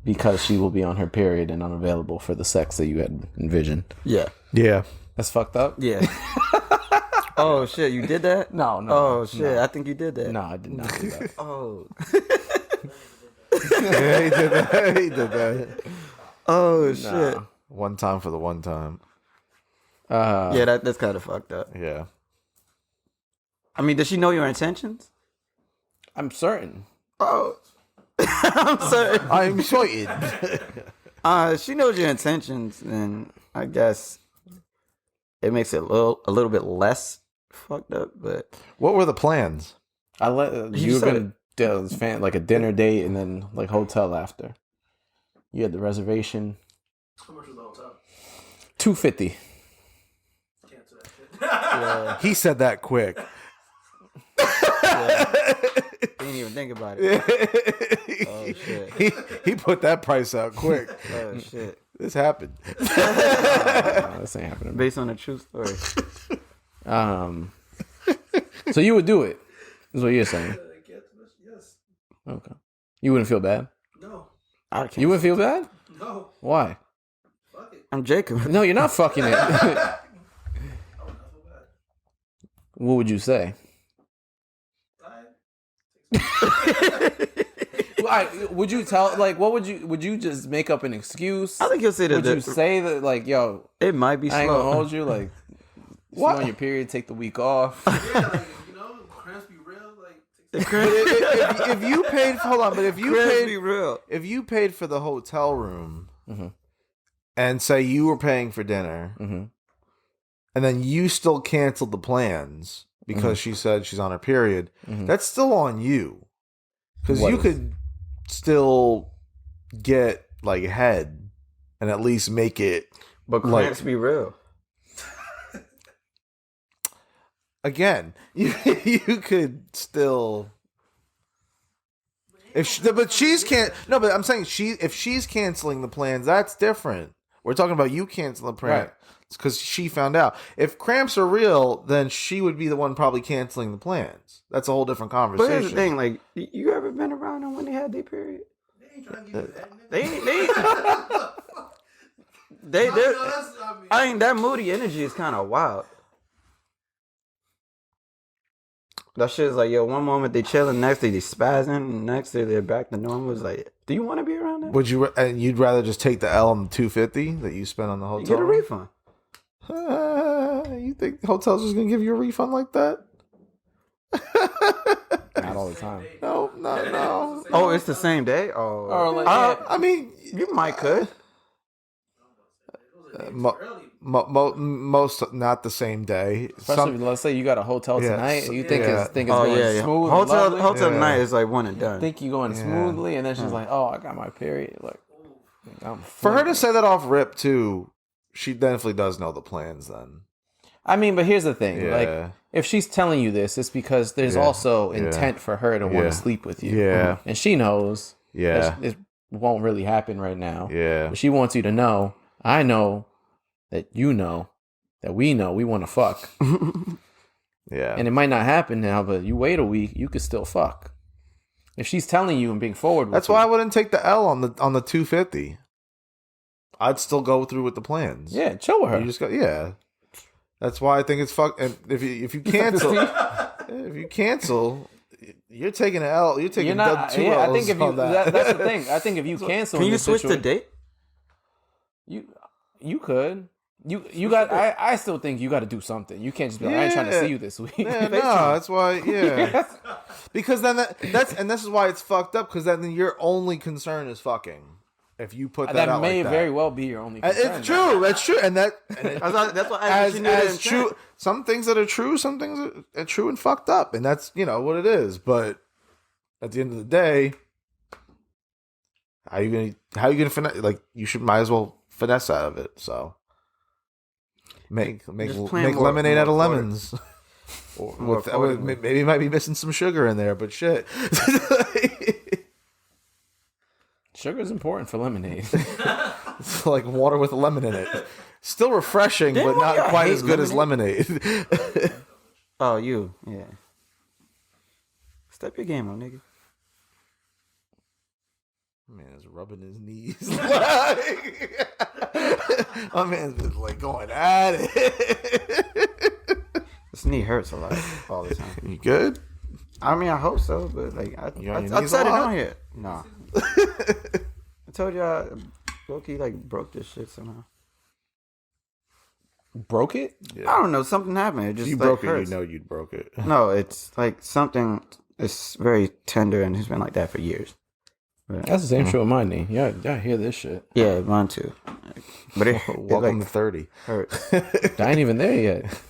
Because she will be on her period and unavailable for the sex that you had envisioned. Yeah. Yeah. That's fucked up? Yeah. Oh shit, you did that? No. Oh shit, I think you did that. No, I did not do that. Oh. Yeah, he did that. He did that. Oh shit. Nah. One time for the one time. Yeah, that's kind of fucked up. Yeah. I mean, does she know your intentions? I'm certain. Oh, I'm sorry. I'm excited. She knows your intentions, and I guess it makes it a little bit less fucked up. But What were the plans? I let You you were said gonna do like a dinner date and then like hotel after. You had the reservation. How much was the hotel? $250. Cancel that shit. He said that quick. didn't even think about it. Oh shit. He put that price out quick. Oh shit. This happened. No, this ain't happening. Based on a true story. So you would do it, is what you're saying. Yes. Okay. You wouldn't feel bad? No. I can't. You wouldn't feel bad? No. Why? Fuck it. I'm Jacob. No, you're not fucking it. I would not feel bad. What would you say? Would you tell, like, what would you just make up an excuse? I think he'll say that. Would you say that, like, yo, it might be I ain't gonna slow. hold you, like, what? On your period, take the week off. Yeah, like, you know, cramps be real. Like, if you paid, hold on, but if you Chris, paid, be real. if you paid for the hotel room, Mhm. and say you were paying for dinner, Mhm. and then you still canceled the plans because she said she's on her period, that's still on you, because What you is? could still get like head and at least make it. But Like- cramps be real. Again, you could still. But she's can't. No, but I'm saying if she's canceling the plans, that's different. We're talking about you canceling the plans because she found out. If cramps are real, then she would be the one probably canceling the plans. That's a whole different But conversation. here's the thing, like, you ever been around them when they had their period? they ain't trying to give you that. Nigga. They ain't. No, that's, I mean, that moody energy is kind of wild. That shit is like, yo, one moment they chilling, next day they spazzing, next day they're back to normal. It's like, do you want to be around that? Would you? And you'd rather just take the L on the $250 that you spent on the You hotel? get a refund. You think hotels just gonna give you a refund like that? Not all the time. No. Oh, it's the same day? Oh. Or like, yeah, I mean, You might could. most not the same day. especially if, let's say you got a hotel Yeah, tonight, and you think yeah. it's Oh, going yeah. smooth. and lovely. Hotel Yeah. night is like one and done. Think you going smoothly, and then she's like, "Oh, I got my period." Like, I'm For her to flipping. say that off rip too, she definitely does know the plans. Then I mean, but here's the thing: Yeah. like, if she's telling you this, it's because there's Yeah. also Yeah. intent for her to want Yeah. to sleep with you. Yeah. and she knows. yeah, that it won't really happen right now. yeah, But she wants you to know. I know that you know that we know we want to fuck, yeah. and it might not happen now. But you wait a week, you could still fuck. If she's telling you and being forward, with That's you, why I wouldn't take the L on the $250. I'd still go through with the plans. Yeah, chill with her. You just go, yeah. That's why I think it's fuck. And if you cancel, you're taking an L. You're taking You're not. two Yeah, L's I think if you on that. that's the thing. I think if you cancel, Can in you this switch the situation- date? You could. You got. I still think you got to do something. You can't just be like, I ain't trying to Yeah. see you this week. Yeah, no, that's why. Yeah, because then this is why it's fucked up. Because then your only concern is fucking. If you put that, That out may like very that. well be your only concern. It's true. That's true, and That's why I as true. Some things that are true, some things are true and fucked up, and that's what it is. But at the end of the day, how you gonna finesse? Like you might as well finesse out of it. So make Just plan more- lemonade more out of quarter. lemons. Or More with, accordingly. maybe you might be missing some sugar in there, but shit. Sugar is important for lemonade. It's like water with a lemon in it. Still refreshing, Damn, but why not y'all quite hate as good as lemonade. Oh, you. Yeah. Step your game on, nigga. Man is rubbing his knees. My man's been like going at it. This knee hurts a lot all the time. You good? I mean, I hope so, but like, You on your I knees said a it lot? on here. No. I told y'all, Loki like broke this shit somehow. Broke it? Yeah. I don't know. Something happened. It just You like, broke it. hurts. You know you broke it. No, it's like something. It's very tender and it's been like that for years. But, That's the same shit with my knee. Y'all hear this shit. yeah, mine too. But it Welcome like to 30. hurts. I ain't even there yet.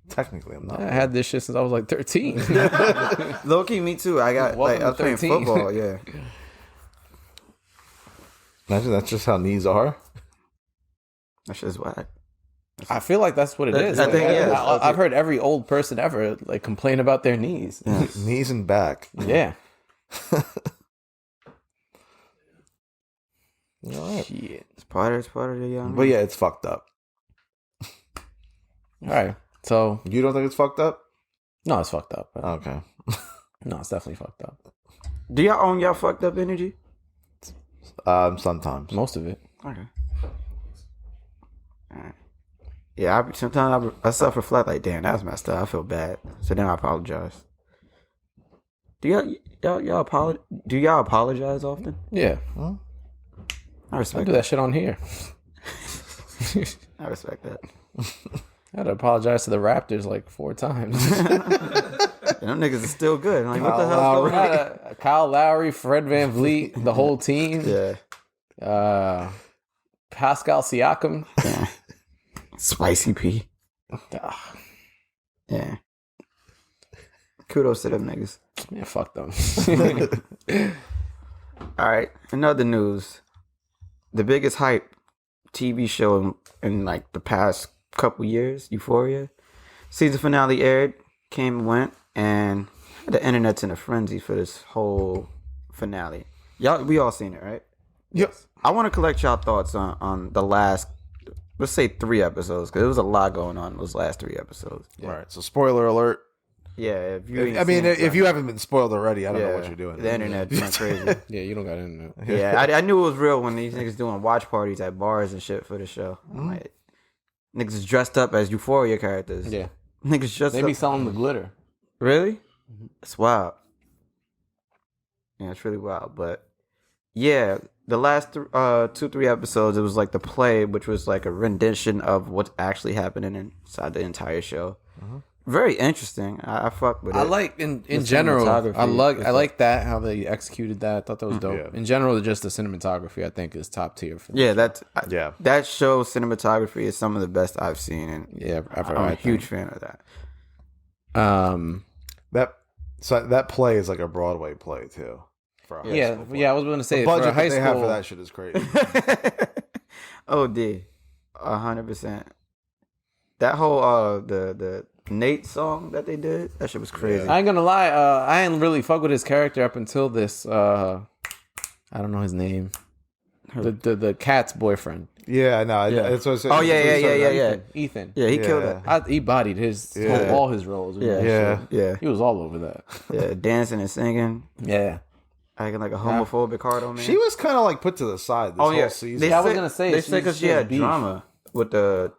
Technically, I'm not. I had this shit since I was like 13. Low key, me too. I got Welcome like I was to playing 13. football. Yeah, Imagine that's just how knees are. that's just whack. I feel like that's what it is. I think, Like, yeah. I've heard every old person ever like complain about their knees. Knees and back. Yeah. All right. Shit. It's part of the young. But yeah, it's fucked up. All right. So You don't think it's fucked up? no, it's fucked up. Okay. No, it's definitely fucked up. Do y'all own y'all fucked up energy? Sometimes. Most of it. Okay. Alright. Yeah, sometimes I self-reflect like, damn, that was messed up. I feel bad. So then I apologize. Do y'all apologize? Do y'all apologize often? Yeah. I I respect do that. that shit on here. I respect that. I had to apologize to the Raptors like 4 times. And them niggas is still good. Like, what the hell's going on? Kyle Lowry, Fred Van Vliet, the whole team. Yeah. Pascal Siakam. Yeah. Spicy P. Ah, Yeah. Kudos to them niggas. man, fuck them. All right. Another news. The biggest hype TV show in like the past couple years, Euphoria. Season finale aired, came and went, and the internet's in a frenzy for this whole finale. We all seen it, right? Yep. I want to collect y'all thoughts on the last, let's say 3 episodes, because there was a lot going on in those last 3 episodes. Right. So spoiler alert. Yeah, if you ain't I mean, seen it, if you haven't been spoiled already, I don't know yeah, what you're doing. The internet went crazy. Yeah, you don't got internet. Yeah, I knew it was real when these niggas doing watch parties at bars and shit for the show. I'm like, niggas is dressed up as Euphoria characters. Yeah. Niggas dressed They up. be selling the glitter. Really? It's wild. Yeah, it's really wild. But yeah, the last 2-3 episodes, it was like the play, which was like a rendition of what's actually happening inside the entire show. Very interesting. I fuck with it. I like in The general. cinematography I is like that how they executed that. I thought that was dope. Yeah. In general, just the cinematography I think is top tier for Yeah, Yeah. that show cinematography is some of the best I've seen, and yeah. I'm a huge fan of that. That play is like a Broadway play too. For a high Yeah, school play. yeah. I was going to say The for a budget high that they have school. for that shit is crazy. OD, 100%. That whole the Nate song that they did, that shit was crazy. I ain't gonna lie. I ain't really fuck with his character up until this. I don't know his name. The cat's boyfriend. Yeah, no, Yeah. that's what I said. Oh, yeah. Ethan. Yeah, he killed Yeah. it. He bodied Yeah. all his roles. in Yeah. that Yeah. shit. Yeah, He was all over that. yeah, dancing and singing, Yeah. acting like a homophobic hardo man. She was kind of like put to the side this oh yeah, whole season. Yeah, I was gonna say, they she- said because she she has had beef. drama with the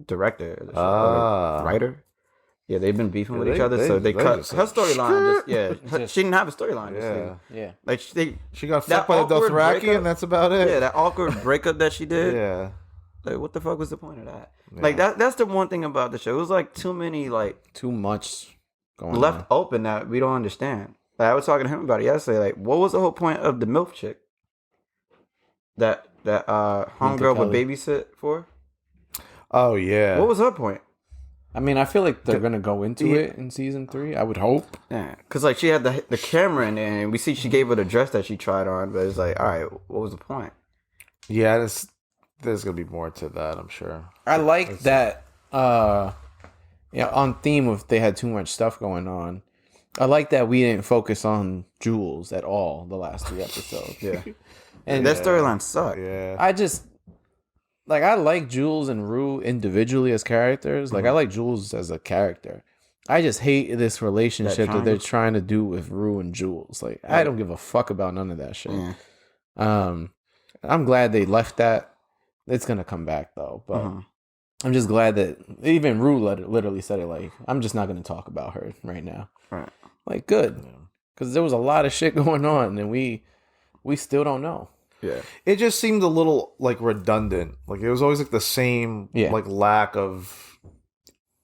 director, of the show, or the writer. Yeah, they've been beefing with they- each other, so they they cut just her said, storyline. She didn't have a storyline. this Yeah. season. Yeah. Like She got that fucked by the awkward Dothraki, breakup- and that's about it. yeah, that awkward breakup that she did. Yeah. Like, what the fuck was the point of that? Like that's the one thing about the show. It was like too many like Too much going left on. open that we don't understand. Like, I was talking to him about it yesterday. Like, what was the whole point of the MILF chick that homegirl would Kelly. babysit for? Oh yeah. What was her point? I mean, I feel like they're gonna go into it in season 3. I would hope. Yeah, because like she had the camera in there, and we see she gave her the dress that she tried on, but it's like, all right, what was the point? Yeah, there's gonna be more to that, I'm sure. I like that. On theme of they had too much stuff going on. I like that we didn't focus on Jules at all the last 3 episodes. Yeah, And that storyline sucked. Yeah. I just I like Jules and Rue individually as characters. Like I like Jules as a character. I just hate this relationship that they're trying to do with Rue and Jules. Like I don't give a fuck about none of that shit. Yeah. I'm glad they left that. It's gonna come back though, but I'm just glad that even Rue literally said it. Like I'm just not gonna talk about her right now. Right. Like good, because there was a lot of shit going on, and we we still don't know. Yeah. It just seemed a little like redundant. Like it was always like the same like lack of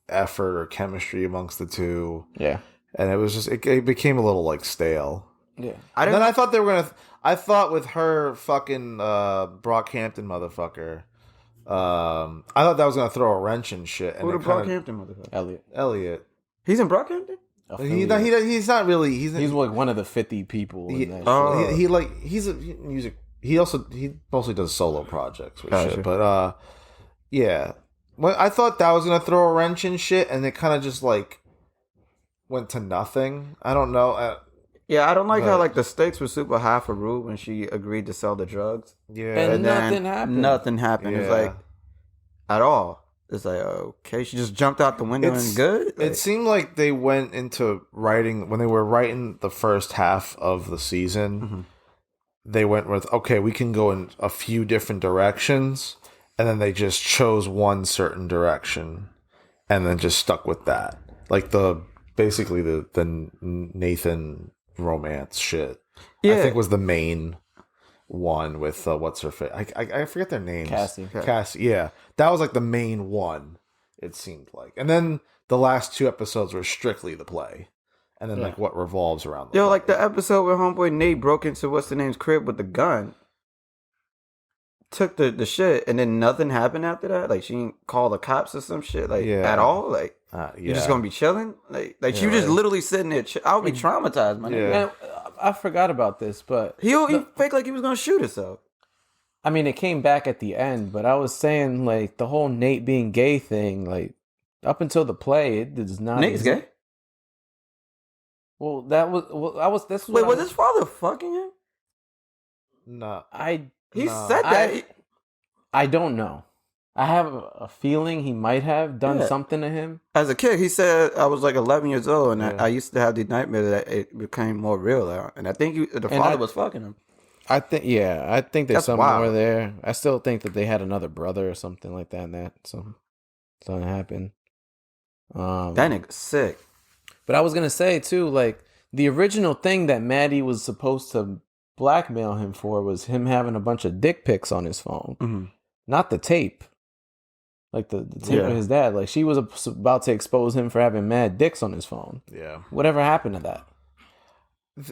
effort or chemistry amongst the two. Yeah. And it was just it became a little like stale. Yeah. And then I thought they were gonna. I thought with her fucking Brockhampton motherfucker, I thought that was gonna throw a wrench in shit. And Who the it kinda- Brockhampton motherfucker? Elliot. He's in Brockhampton? He's not really. He's like one of the 50 people in that Oh. he's a music. He mostly does solo projects with Gotcha. shit. But yeah. Well, I thought that was gonna throw a wrench in shit, and it kind of just like went to nothing. I don't know. Yeah, I don't like how But- like the stakes were super high for Rue when she agreed to sell the drugs. Yeah, And then nothing happened. Nothing happened. It's Yeah. like at all. It's like okay, she just jumped out the window and good. Like, It seemed like they went into writing when they were writing the first half of the season. Mm-hmm. They went with okay, we can go in a few different directions, and then they just chose one certain direction, and then just stuck with that. Like basically the Nathan romance shit. I Yeah. think was the main one with what's her face? I forget their names. Cassie. Yeah, that was like the main one. It seemed like, and then the last two episodes were strictly the play, and then like what revolves around. The yo, play. like the episode where homeboy Nate broke into what's the name's crib with the gun, took the shit, and then nothing happened after that. Like she didn't call the cops or some shit. Like Yeah. at all. Like yeah. you're just gonna be chilling. Like she was just literally sitting there. I would be traumatized, man. Yeah. And I forgot about this, but He faked like he was gonna shoot himself. I mean, it came back at the end, but I was saying like the whole Nate being gay thing, like up until the play, it does not. Nate's gay. Well, that was. Well, I was. This was. Wait, what was his father fucking him? No. He No. said that. I don't know. I have a feeling he might have done something to him. As a kid, he said I was like 11 years old, and Yeah. I used to have the nightmare that it became more real. And I think the father was fucking him. I think there's That's something wild. more there. I still think that they had another brother or something like that, and that something happened. That nigga's sick. But I was gonna say too, like the original thing that Maddie was supposed to blackmail him for was him having a bunch of dick pics on his phone, Mm-hmm. not the tape. Like the tape of his dad. Like she was about to expose him for having mad dicks on his phone. Yeah. Whatever happened to that?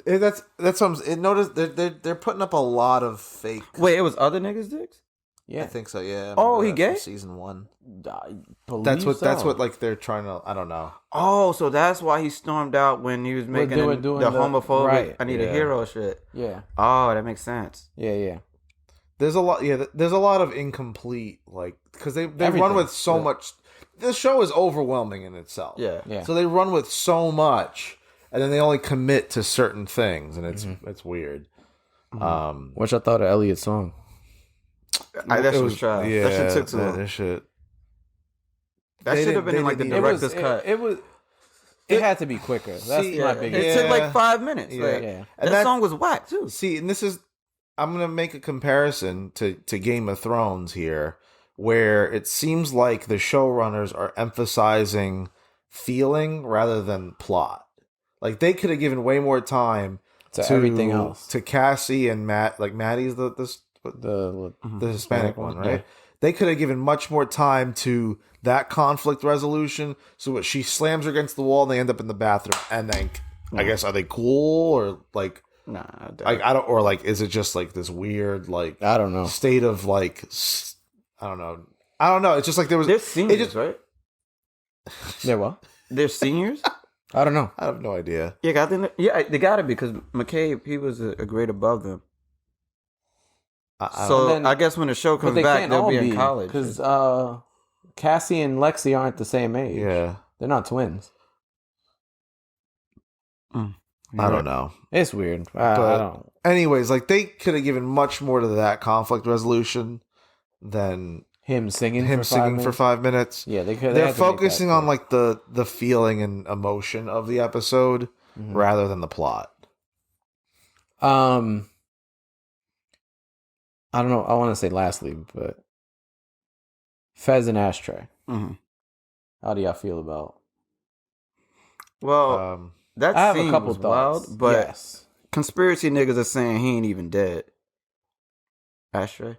That's what I'm. Notice they're putting up a lot of fake. Wait, it was other niggas' dicks? Yeah, I think so. Yeah. I Oh, remember he that gay? from season 1. I believe That's so. what like they're trying to. I don't know. Oh, so that's why he stormed out when he was making doing the the- homophobic right, I need a yeah. hero shit. Yeah, Oh, that makes sense. yeah. There's a lot. Yeah. There's a lot of incomplete like because they run Everything. with so much. The show is overwhelming in itself. Yeah. Yeah. So they run with so much, and then they only commit to certain things, and it's weird. Which I thought of Elliot's song. That It shit was trash. Yeah, That shit took too long. That shit. That They should have didn't- been in like the they didn't- director's cut. It had to be quicker. That's See, my yeah. biggest. It took like 5 minutes. Yeah. Like, Yeah. And that song was whack too. See, and this is I'm gonna make a comparison to Game of Thrones here, where it seems like the showrunners are emphasizing feeling rather than plot. Like they could have given way more time To everything else. to Cassie and Matt. Like Maddie's the Hispanic one, right? Yeah. They could have given much more time to that conflict resolution. So what, she slams her against the wall, and they end up in the bathroom, and then I guess are they cool or like? Nah, Like I don't, or like, is it just like this weird like I don't know. state of like I don't know. It's just like there was. they're seniors, it just, right? Yeah, well, They're seniors. I don't know. I have no idea. Yeah, I think they got it because McCabe he was a grade above them. So then- I guess when the show But comes they back, can't they'll all be be in college. because Cassie and Lexi aren't the same age. Yeah, They're not twins. I don't know. It's weird. I But- don't. Anyways, like they could have given much more to that conflict resolution than Him singing. him for singing for 5 minutes. Yeah, they could. They're focusing on like the feeling and emotion of the episode rather than the plot. I don't know. I want to say lastly, but Fez and Ashtray. Mhm. How do y'all feel about? Well, Um, that I have scene a couple was thoughts. wild, but conspiracy niggas are saying he ain't even dead. Ashtray.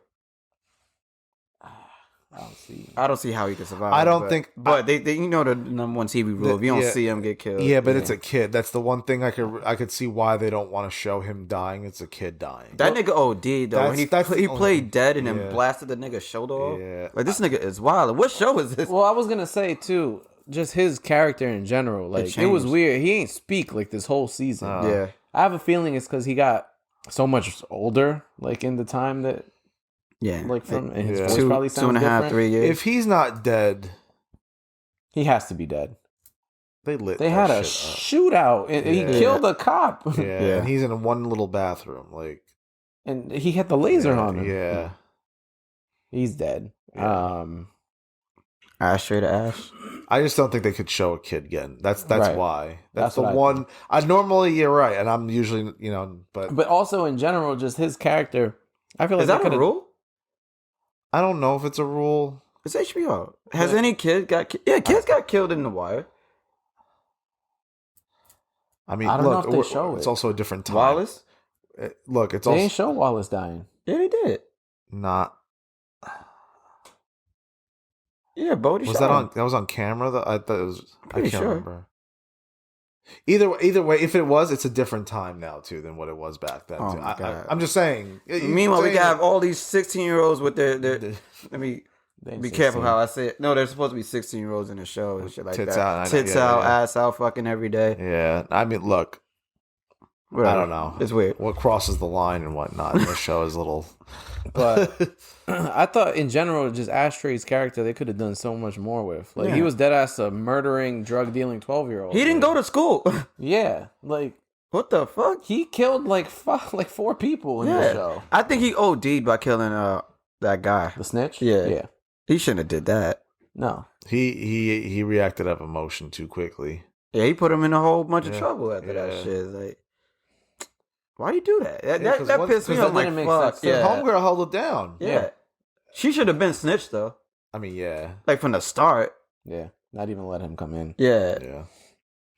I don't see how he could survive. I don't think- But they you know the number one TV rule. If you don't see him get killed. Yeah, but it's a kid. That's the one thing I could see why they don't want to show him dying. It's a kid dying. That nigga OD though. When he the played dead and then yeah. blasted the nigga's shoulder off. Yeah. Like this nigga is wild. What show is this? Well, I was gonna say too, just his character in general. Like it was changed. weird. He ain't speak like this whole season. Yeah. I have a feeling it's because he got so much older, like in the time that, Yeah. like from and his Yeah. voice probably sounds 2.5, different. 3 years. If he's not dead, He has to be dead. they lit. They that had a shit shootout, and he Yeah. killed a cop, up. Yeah, Yeah. and he's in one little bathroom. Like and he had the laser yeah, on him. Yeah. He's dead. Yeah. Ashtray to Ash. I just don't think they could show a kid again. That's Right. why. That's the what I one. I normally you're right, and I'm usually But also in general, just his character. I feel like Is that they a could've- rule? I don't know if it's a rule. It's HBO. Has Yeah. any kid got Yeah, kids got killed in The Wire. I mean, I don't know look, if they show it's it. also a different time. Wallace? Look, it's They also ain't show Wallace dying. Yeah, they did. not. Yeah, Bodie Was shot that him. on? That was on camera. I thought it was. Pretty I can't sure. remember. Either way, if it was, it's a different time now too than what it was back then. Oh too. my God. I'm just saying. Meanwhile, we saying got all these 16-year-olds with their let me They ain't be 16. careful how I say it. No, they're supposed to be 16-year-olds in the show and shit like Tits that. out, I know, Tits yeah, out, yeah. ass out, fucking every day. Yeah, I mean, look, Whatever. I don't know. It's weird. What crosses the line and whatnot in this show is a little. But I thought in general, just Ashtray's character, they could have done so much more with. Like he Yeah. was dead ass a murdering, drug dealing 12-year-old. He didn't go to school. Yeah, like What the fuck? he killed like 4 people in the show. I think he OD'd by killing that guy. The snitch. Yeah. yeah. He shouldn't have did that. No, he reacted out of emotion too quickly. Yeah, he put him in a whole bunch of Yeah. trouble after that Yeah. shit. It's like, why you do that? That, Yeah, that, 'cause that once- pissed me 'cause off. that Like, didn't make fuck. sense. The Yeah. homegirl held it down. Yeah. She should have been snitched though. I mean, yeah, Like from the start. yeah, not even let him come in. Yeah.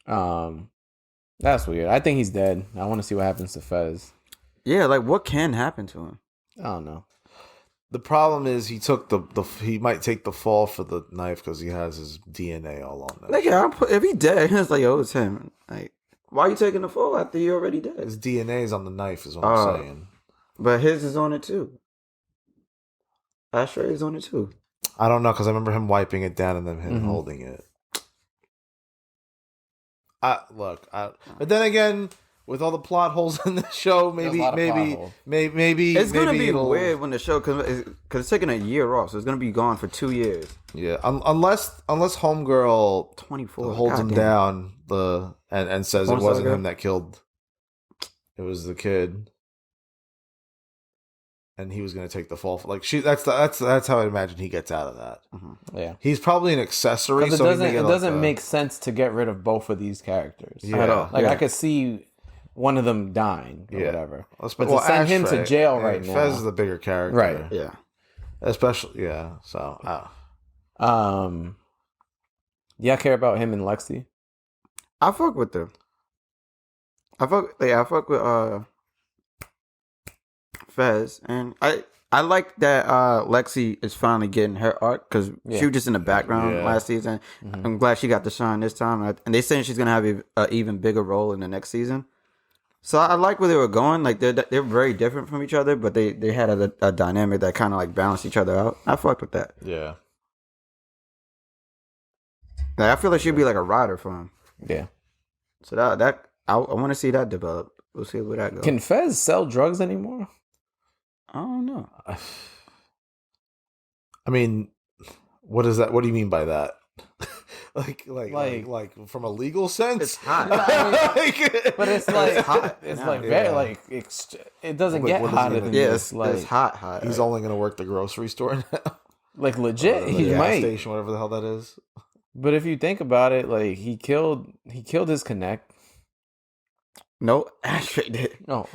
yeah. That's weird. I think he's dead. I want to see what happens to Fez. Yeah, like what can happen to him? I don't know. The problem is he took he might take the fall for the knife because he has his DNA all on that. Like, yeah, if he dead, it's like, oh, it's him. Like, why are you taking the fall after you already dead? His DNA is on the knife, is what I'm saying. But his is on it too. Ashtray is on it too. I don't know because I remember him wiping it down and then him Mhm. holding it. But then again, with all the plot holes in the show, There's a lot of plot holes. maybe It's gonna maybe be it'll- weird when the show because it's taking a year off, so it's gonna be gone for 2 years. Yeah, unless Homegirl 24 holds him goddamn. down and says it Porn wasn't saga? him that killed. It was the kid, and he was going to take the fall. That's how I imagine he gets out of that. Yeah, He's probably an accessory. because So he may it get doesn't like make sense to get rid of both of these characters. Yeah. At all. Like Yeah. I could see one of them dying or Yeah. whatever. Well, But to send him to Ashtray, jail yeah, right Fez now, is the bigger character, Right. Yeah. Especially, yeah. So, yeah, I care about him and Lexi. I fuck with them. I fuck with Fez, and I like that Lexi is finally getting her arc because she was just in the background Yeah. last season. I'm glad she got to shine this time, and they saying she's gonna have an even bigger role in the next season. So I like where they were going. Like they're very different from each other, but they had a dynamic that kind of like balanced each other out. I fucked with that. yeah. Like, I feel like she'd be like a rider for him. Yeah. So that I want to see that develop. We'll see where that goes. Can Fez sell drugs anymore? I don't know. I mean, what is that? What do you mean by that? like from a legal sense? It's hot. But it's like hot. It's Yeah. like very Yeah. like it doesn't Like, get what is he hotter gonna than do? Yeah, this. Like it's hot. He's only going to work the grocery store now. like legit, The he gas might. station, whatever the hell that is. But if you think about it, like he killed his connect. No, Ashtray did. No,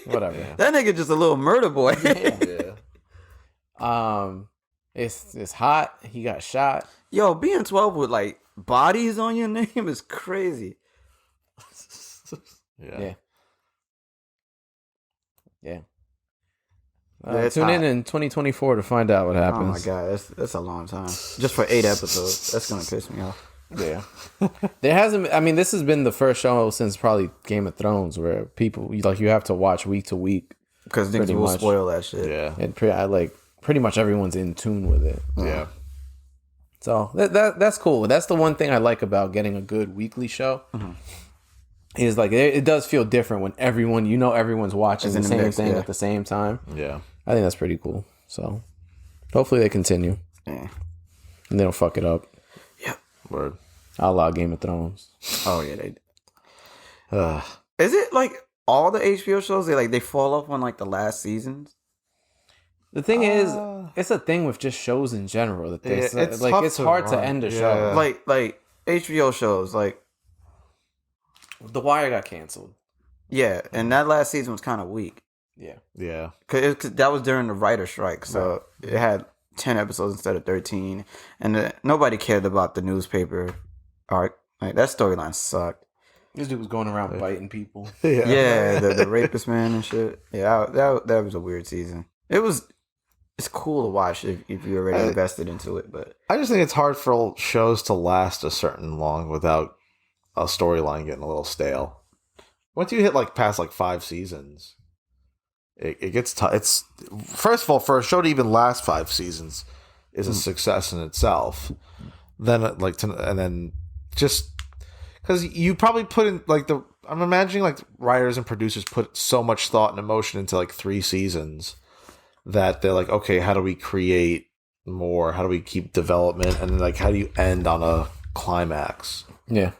whatever. That nigga just a little murder boy. Yeah. It's hot. He got shot. Yo, being 12 with like bodies on your name is crazy. Yeah. Yeah. Yeah. Yeah, it's Tune in hot. 2024 to find out what Oh happens. my god, that's a long time. Just for 8 episodes, that's gonna piss me off. Yeah. There hasn't. I mean, this has been the first show since probably Game of Thrones where people you have to watch week to week. Because niggas Pretty will much. spoil that shit. Yeah. And pretty much everyone's in tune with it. Yeah. So that's cool. That's the one thing I like about getting a good weekly show. Is like it does feel different when everyone's watching It's the in the same mix, thing yeah. at the same time. Yeah. I think that's pretty cool. So hopefully they continue Yeah. and they don't fuck it up. Word. A la Game of Thrones. Oh yeah, Is it like all the HBO shows? They fall off on like the last seasons. The thing is, it's a thing with just shows in general that Yeah, it's like tough it's to hard to run. end a Yeah. show. Like HBO shows, like The Wire got canceled. yeah, and that last season was kind of weak. Yeah. Yeah. Cause that was during the writer strike, so it had 10 episodes instead of 13, and nobody cared about the newspaper arc. Like that storyline sucked. This dude was going around biting people. Yeah, the rapist man and shit. Yeah, that was a weird season. It's cool to watch if you're already invested into it, but I just think it's hard for shows to last a certain long without a storyline getting a little stale. Once you hit past 5 seasons, it gets tough. It's first of all, for a show to even last 5 seasons is a success in itself. Then and then just because you probably put in I'm imagining writers and producers put so much thought and emotion into 3 seasons that they're like, okay, how do we create more? How do we keep development? And then how do you end on a climax? Yeah.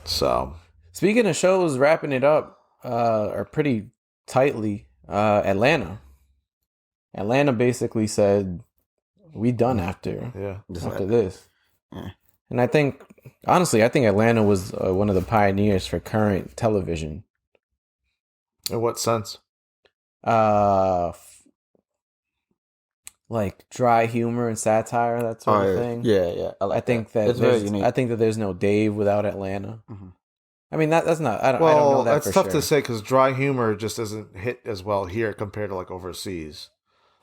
So Speaking of shows wrapping it up, or pretty tightly, Atlanta. Atlanta basically said, "We done after this." Yeah. And I think, honestly, I think Atlanta was one of the pioneers for current television. in what sense? Like dry humor and satire, that sort of thing. Yeah. I think that. that It's very unique. I think that there's no Dave without Atlanta. Mhm. I mean that's not. I don't Well, know that that's for tough sure. to say because dry humor just doesn't hit as well here compared to overseas.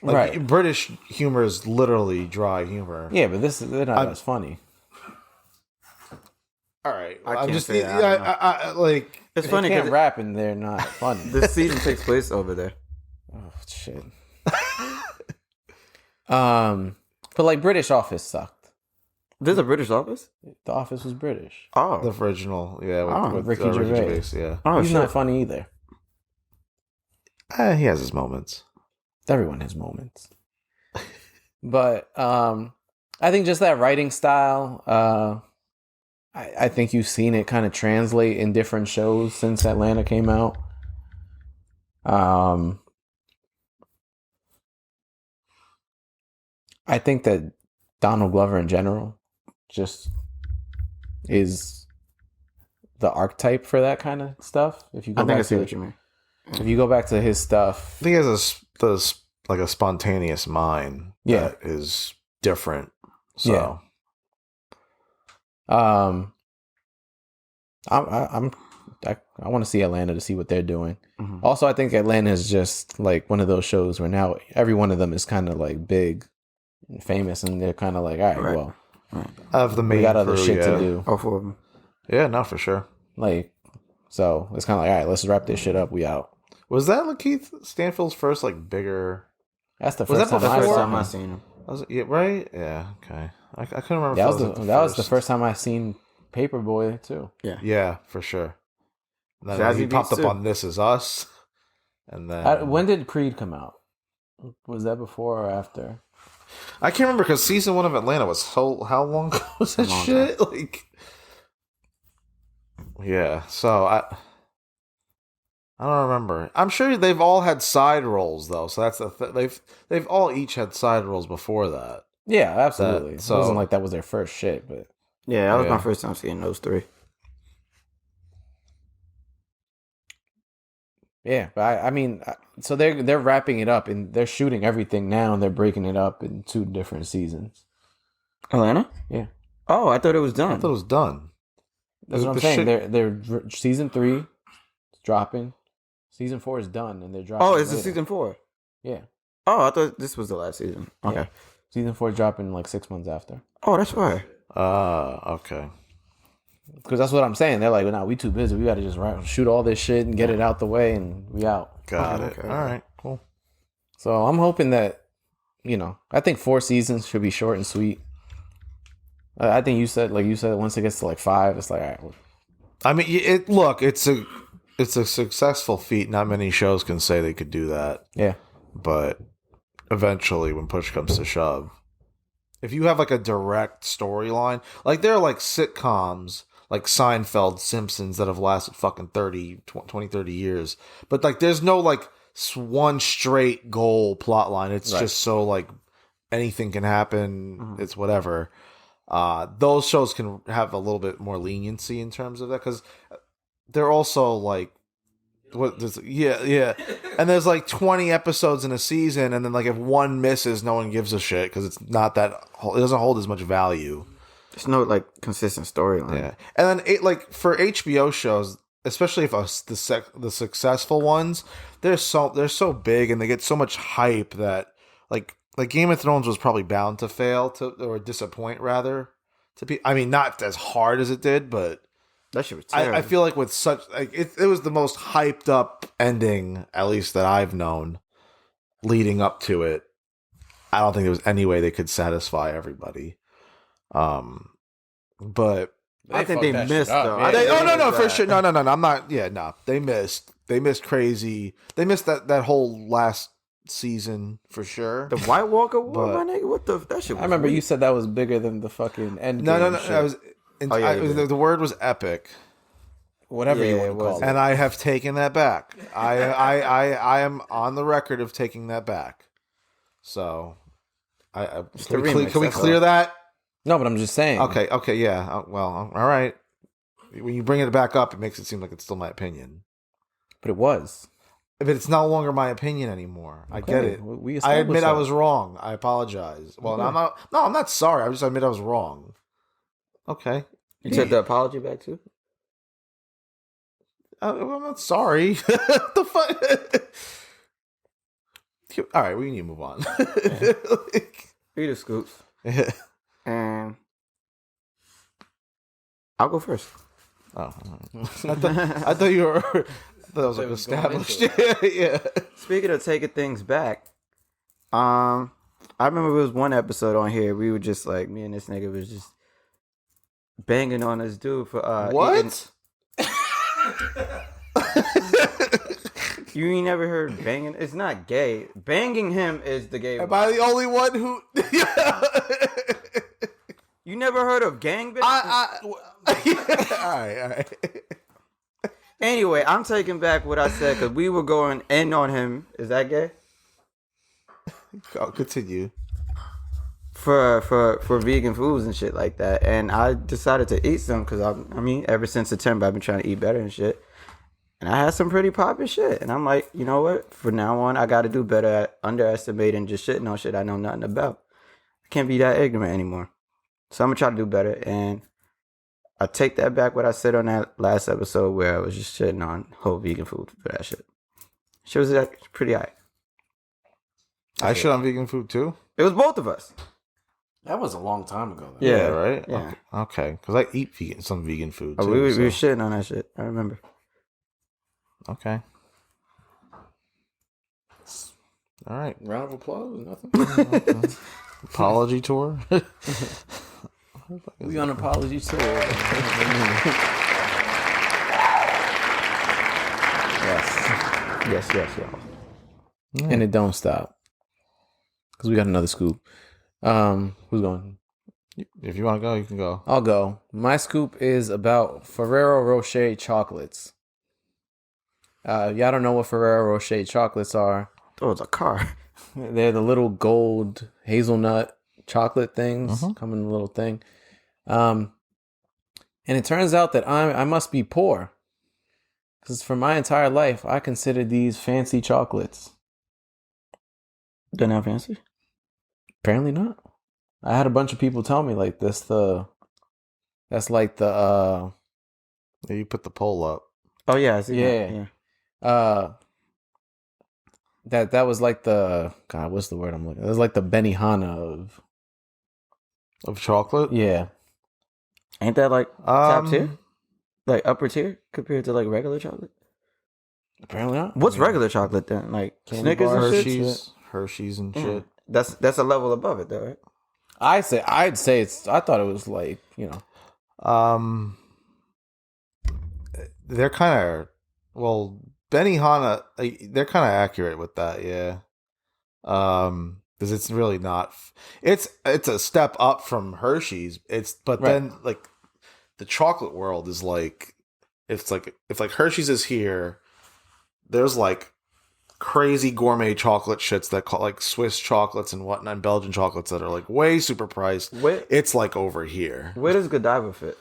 Right. British humor is literally dry humor. Yeah, but they're not as funny. All right. I I'm can't just say that. I don't know. I like. It's They funny can't because rap and they're not funny. this season takes place over there. Oh shit. But British Office sucked. There's a British Office. The Office was British. Oh, The original, yeah, with Ricky Gervais. yeah. oh, He's shit. not funny either. He has his moments. Everyone has moments. But I think just that writing style, I think you've seen it kind of translate in different shows since Atlanta came out. I think that Donald Glover in general just is the archetype for that kind of stuff. If you go I think I back see to what you mean. if you go back to his stuff, I think he has a spontaneous mind. Yeah. That is different. So Yeah. I want to see Atlanta to see what they're doing. Mhm. Also, I think Atlanta is just one of those shows where now every one of them is kind of big and famous, and they're kind of all right, Right. well, of the main we got other crew, shit yeah. to do. All 4 of them. Yeah, no, for sure. So it's kind of all right, let's wrap this shit up. We out. Was that Lakeith Stanfield's first bigger? That's the Was first that time I before? saw Time I him. seen him. Yeah, right. Yeah, okay. I couldn't remember. That if was the first time I seen Paperboy too. Yeah, for sure. And then Jazzy he popped Beats up too. on This Is Us, and then When did Creed come out? Was that before or after? I can't remember because season 1 of Atlanta was how long ago was that Long shit? Yeah. So I don't remember. I'm sure they've all had side roles though. So that's they've all each had side roles before that. Yeah, absolutely. That- It so- wasn't like that was their first shit, but Yeah, that was Yeah. my first time seeing those 3. yeah. But I mean, so they're wrapping it up and they're shooting everything now and they're breaking it up in 2 different seasons. Atlanta? Yeah. Oh, I thought it was I done. thought it was done. That's what I'm The saying. shit- They're season 3 is dropping. Season 4 is done, and they're dropping. Oh, is it later. season 4? Yeah. Oh, I thought this was the last season. Okay. Yeah. Season 4 is dropping like 6 months after. Oh, that's right. Okay. Because that's what I'm saying. They're like, nah, we too busy. We got to just shoot all this shit and get it out the way, and we out. Got it. Okay. All right, cool. So I'm hoping that, I think 4 seasons should be short and sweet. I think you said once it gets to like 5, it's like, all right. I mean, it's a successful feat. Not many shows can say they could do that. Yeah. But eventually, when push comes to shove, if you have like a direct storyline, like there are like sitcoms like Seinfeld, Simpsons that have lasted fucking 30 years. But like there's no like one straight goal plot line. It's just so like anything can happen. Mm-hmm. It's whatever. Those shows can have a little bit more leniency in terms of that because they're also like and there's like 20 episodes in a season, and then like if one misses, no one gives a shit because it's not that it doesn't hold as much value. There's no like consistent storyline. Yeah, and then like for HBO shows, especially if the successful ones, they're so big and they get so much hype that like Game of Thrones was probably bound to fail or disappoint rather to be. I mean, not as hard as it did, but that shit was terrible. I feel like with such like it was the most hyped up ending, at least that I've known, leading up to it. I don't think there was any way they could satisfy everybody. But I think they missed though. No, for sure. No. I'm not. Yeah, no. They missed crazy. They missed that whole last season for sure. The White Walker War, my nigga. What the that shit? I remember you said that was bigger than the fucking end. No. The word was epic. Whatever you want to call it. And I have taken that back. I am on the record of taking that back. So, can we clear that? No, but I'm just saying. Okay, yeah. Well, all right. When you bring it back up, it makes it seem like it's still my opinion. But it was. But it's no longer my opinion anymore. I get it. I admit I was wrong. I apologize. Well, I'm not. No, I'm not sorry. I just admit I was wrong. Okay. You took the apology back too? I'm not sorry. What the fuck? All right, we need to move on. Read the scoops. And I'll go first. Oh, I thought you were. That was like established. Yeah. Speaking of taking things back, I remember there was one episode on here. We were just like me and this nigga was just banging on this dude for what? You ain't never heard banging? It's not gay. Banging him is the gay. Am I the only one who? You never heard of gangbang? All right. Anyway, I'm taking back what I said because we were going in on him. Is that gay? Continue. For vegan foods and shit like that, and I decided to eat some because I mean, ever since September, I've been trying to eat better and shit. And I had some pretty poppin' shit, and I'm like, you know what? From now on, I got to do better at underestimating just shitting on shit I know nothing about. I can't be that ignorant anymore. So I'm gonna try to do better, and I take that back what I said on that last episode where I was just shitting on whole vegan food for that shit. Shit was pretty high. I shit on vegan food too. It was both of us. That was a long time ago. Though. Yeah, right. Yeah. Okay, because I eat some vegan food too. We were shitting on that shit. I remember. Okay. All right. Round of applause. Nothing. Apology tour. We on apology tour. Yes. And it don't stop because we got another scoop. Who's going? If you want to go, you can go. I'll go. My scoop is about Ferrero Rocher chocolates. Y'all don't know what Ferrero Rocher chocolates are. Oh, it's a car. They're the little gold hazelnut chocolate things. Come in a little thing. And it turns out that I must be poor. Because for my entire life, I considered these fancy chocolates. They're not fancy? Apparently not. I had a bunch of people tell me like that's like the You put the poll up. Oh yeah, I see yeah. that. That was like the God. What's the word I'm looking? It was like the Benihana Of chocolate? yeah. Ain't that like top Um, tier? Like upper tier compared to like regular chocolate? Apparently not. What's regular chocolate then? Like Candy Snickers bars, and shit? Hershey's and Mm. shit. That's a level above it though, right? I'd say it's. I thought it was like They're kind of Benihana. They're kind of accurate with that, yeah. Because it's really not. It's a step up from Hershey's. But Right. then like the chocolate world is like if Hershey's is here, there's like crazy gourmet chocolate shits that call like Swiss chocolates and whatnot, and Belgian chocolates that are like way super priced. It's like over here. Where does Godiva fit?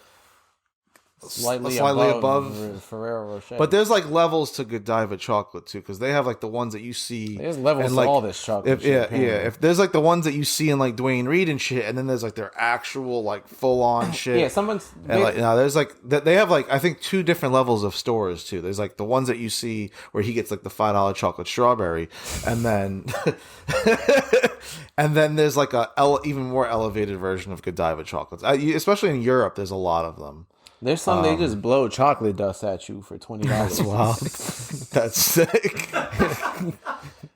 slightly above Ferrero Rocher. But there's like levels to Godiva chocolate too, because they have like the ones that you see. There's levels and, to like, all this chocolate. shit, apparently. If there's like the ones that you see in like Dwayne Reed and shit, and then there's like their actual like full on shit. Yeah, someone's. And like now, there's like they have like I think 2 different levels of stores too. There's like the ones that you see where he gets like the $5 chocolate strawberry, and then and then there's like even more elevated version of Godiva chocolates. Especially in Europe, there's a lot of them. There's some they just blow chocolate dust at you for $20. That's wild. That's sick.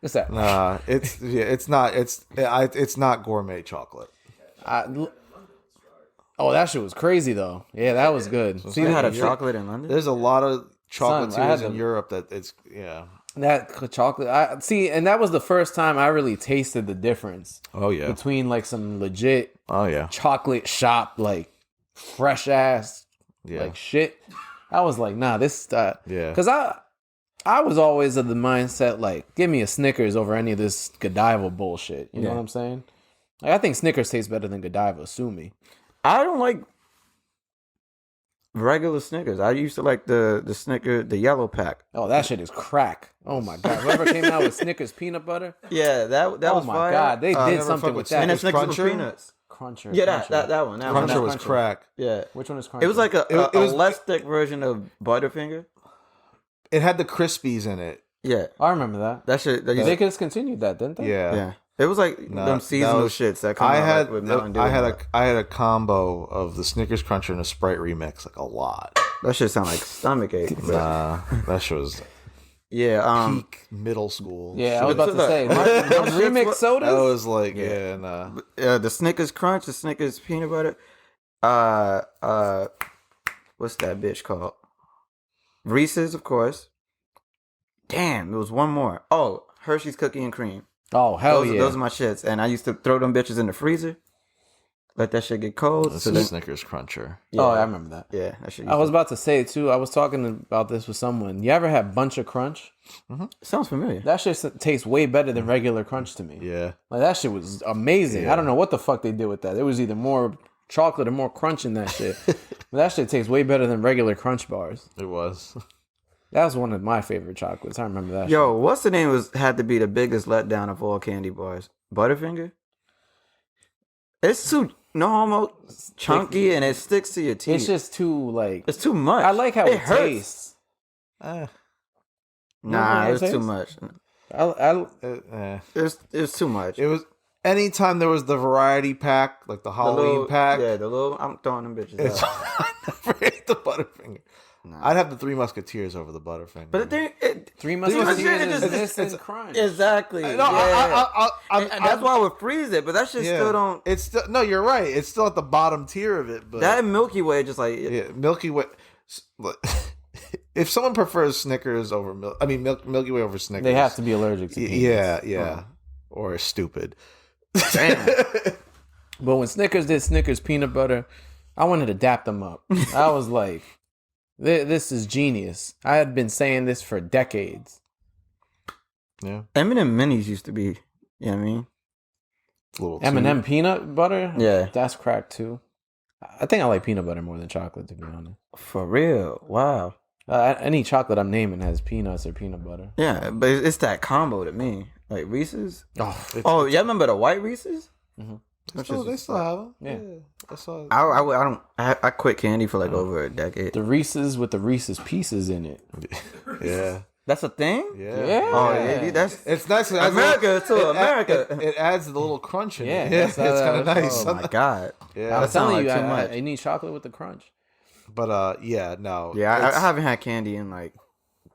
What's that? Nah, it's not gourmet chocolate. Oh, that shit was crazy though. Yeah, that was good. So you had a chocolate in London? There's a lot of chocolate Son, I had in to- Europe that it's yeah. That chocolate. And that was the first time I really tasted the difference Oh yeah. between like some legit Oh yeah. chocolate shop, like fresh ass, Yeah. like shit. I was like, nah, this. Yeah. Because I was always of the mindset like, give me a Snickers over any of this Godiva bullshit. You know Yeah. what I'm saying? Like, I think Snickers tastes better than Godiva. Sue me. I don't like regular Snickers. I used to like the Snicker, the yellow pack. Oh, that shit is crack. Oh my god. Whoever came out with Snickers peanut butter. Yeah, that Oh was my fire. god, they did never something fuck with with that. And it's Snickers with Cruncher? peanuts. Cruncher. Yeah, Cruncher. that one. That one. Cruncher was Cruncher. crack. Yeah. Which one is Cruncher? It was like a It was- less thick version of Butterfinger. It had the Crispies in it. Yeah. I remember that. That shit. They discontinued that, didn't they? Yeah. Yeah. It was like Nah, them seasonal that was- shits that come I out had like, with Mountain Dew. I had and I had a combo of the Snickers Cruncher and a Sprite remix, like a lot. that shit sound like stomach ache. But Nah, that shit was yeah. peak middle school. Yeah, I was But about to say my- the my shit's remix what- sodas. That was like nah. The Snickers Crunch, the Snickers peanut butter. What's that bitch called? Reese's, of course. Damn, there was one more. Oh, Hershey's Cookie and Cream. Oh hell yeah! Those are my shits. And I used to throw them bitches in the freezer. Let that shit get cold. This so is then, Snickers Cruncher. yeah, Oh, I remember that. Yeah, that shit. I was about to say too. I was talking about this with someone. You ever had Bunch of Crunch? Sounds familiar. That shit tastes way better than regular Crunch to me. Yeah. Like that shit was amazing. Yeah. I don't know what the fuck they did with that. There was either more chocolate or more crunch in that shit. But that shit tastes way better than regular Crunch bars. It was. That was one of my favorite chocolates. I remember that. Yo, what's the name had to be the biggest letdown of all candy bars? Butterfinger? It's too homo chunky and it sticks to your shit. teeth. It's just too like. It's too much. I like how it hurts. tastes. Eh, Nah, it it's too tastes? much. I It's too much. It was anytime there was the variety pack, like the The Halloween little- pack. Yeah, the little. I'm throwing them bitches It's, out. I never ate the Butterfinger. I'd have the Three Musketeers over the Butterfinger. But the thing, Three Musketeers Musketeers is is- this and Crunch. exactly. no, yeah. I'm, And that's why I would freeze it, but that shit still don't. It's still no. You're right. It's still at the bottom tier of it. But That Milky Way just like yeah, Milky Way. If someone prefers Snickers over Milky Way over Snickers, They have to be allergic to peanuts. Yeah, or stupid. But when Snickers did Snickers peanut butter, I wanted to dap them up. I was like, this is genius. I had been saying this for decades. Yeah, M&M minis used to be. You know what I mean? it's a little M&M peanut butter? Yeah. That's crack too. I think I like peanut butter more than chocolate, to be honest. For real. Wow. Any chocolate I'm naming has peanuts or peanut butter. Yeah, but it's that combo to me. Like Reese's. Oh, Oh, y'all remember the white Reese's? They still have them. Yeah. I saw. I quit candy for like over a decade. the Reese's with the Reese's pieces in it. Yeah, That's a thing? Yeah. Oh, yeah. That's It's nice. America, too. America. It adds the little crunch in Yeah, it. that's It's how kind of that- nice. Oh, my God. Yeah. I was telling sound you, like too much. I need chocolate with the crunch. But yeah, no. Yeah, It's- I haven't had candy in like.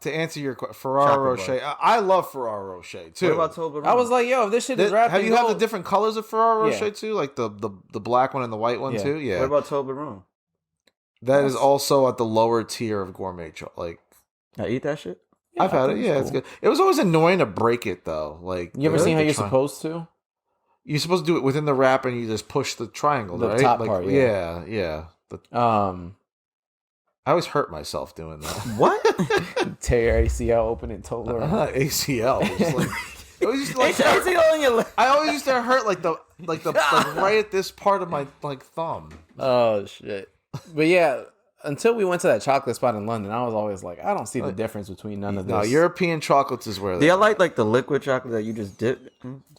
to answer your question, Ferraro Chocolate Rocher. I love Ferraro Rocher too. What about Toblerone? I was like, yo, if this shit is wrapped Have in you had gold. the different colors of Ferraro Yeah. Rocher too? Like the black one and the white one Yeah. too? Yeah. What about Toblerone? That is also at the lower tier of gourmet chocolate. Like I eat that shit. I've had I it. think Yeah, it's it's cool. good. It was always annoying to break it though. Like You ever like seen how the you're tri- supposed to? You're supposed to do it within the wrap and you just push the triangle, The right? top Like, part, yeah. I always hurt myself doing that. What? Tear your ACL open and Toblerone. Not ACL. It was like, it was just like on your leg. I always used to hurt like right at this part of my like thumb. Oh shit! But yeah, until we went to that chocolate spot in London, I was always like, I don't see the difference between none of this. No, European chocolates is where Do they you like the liquid chocolate that you just dip?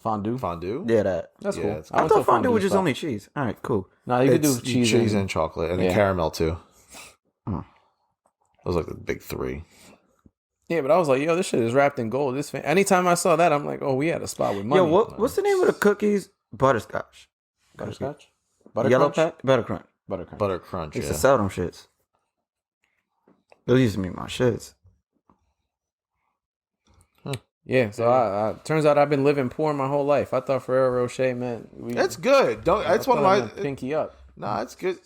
fondue. fondue. Yeah, that. That's Yeah, cool. it's- I I went to a thought fondue was just spot. only cheese. All right, cool. No, you could do It's cheese, and chocolate and then Yeah. caramel too. Hmm. Those are like the big three. Yeah, but I was like, yo, this shit is wrapped in gold. Anytime I saw that, I'm like, oh, we had a spot with money. Yo, what's the name of the cookies? Butterscotch. Butterscotch? Yellow Buttercrunch? pack? Buttercrunch. Buttercrunch. Butter crunch. Used Yeah. to sell them shits. Those used to be my shits. Yeah, so I turns out I've been living poor my whole life. I thought Ferrero Rocher meant It's good. Don't. It's one of my. pinky up. Nah, it's good.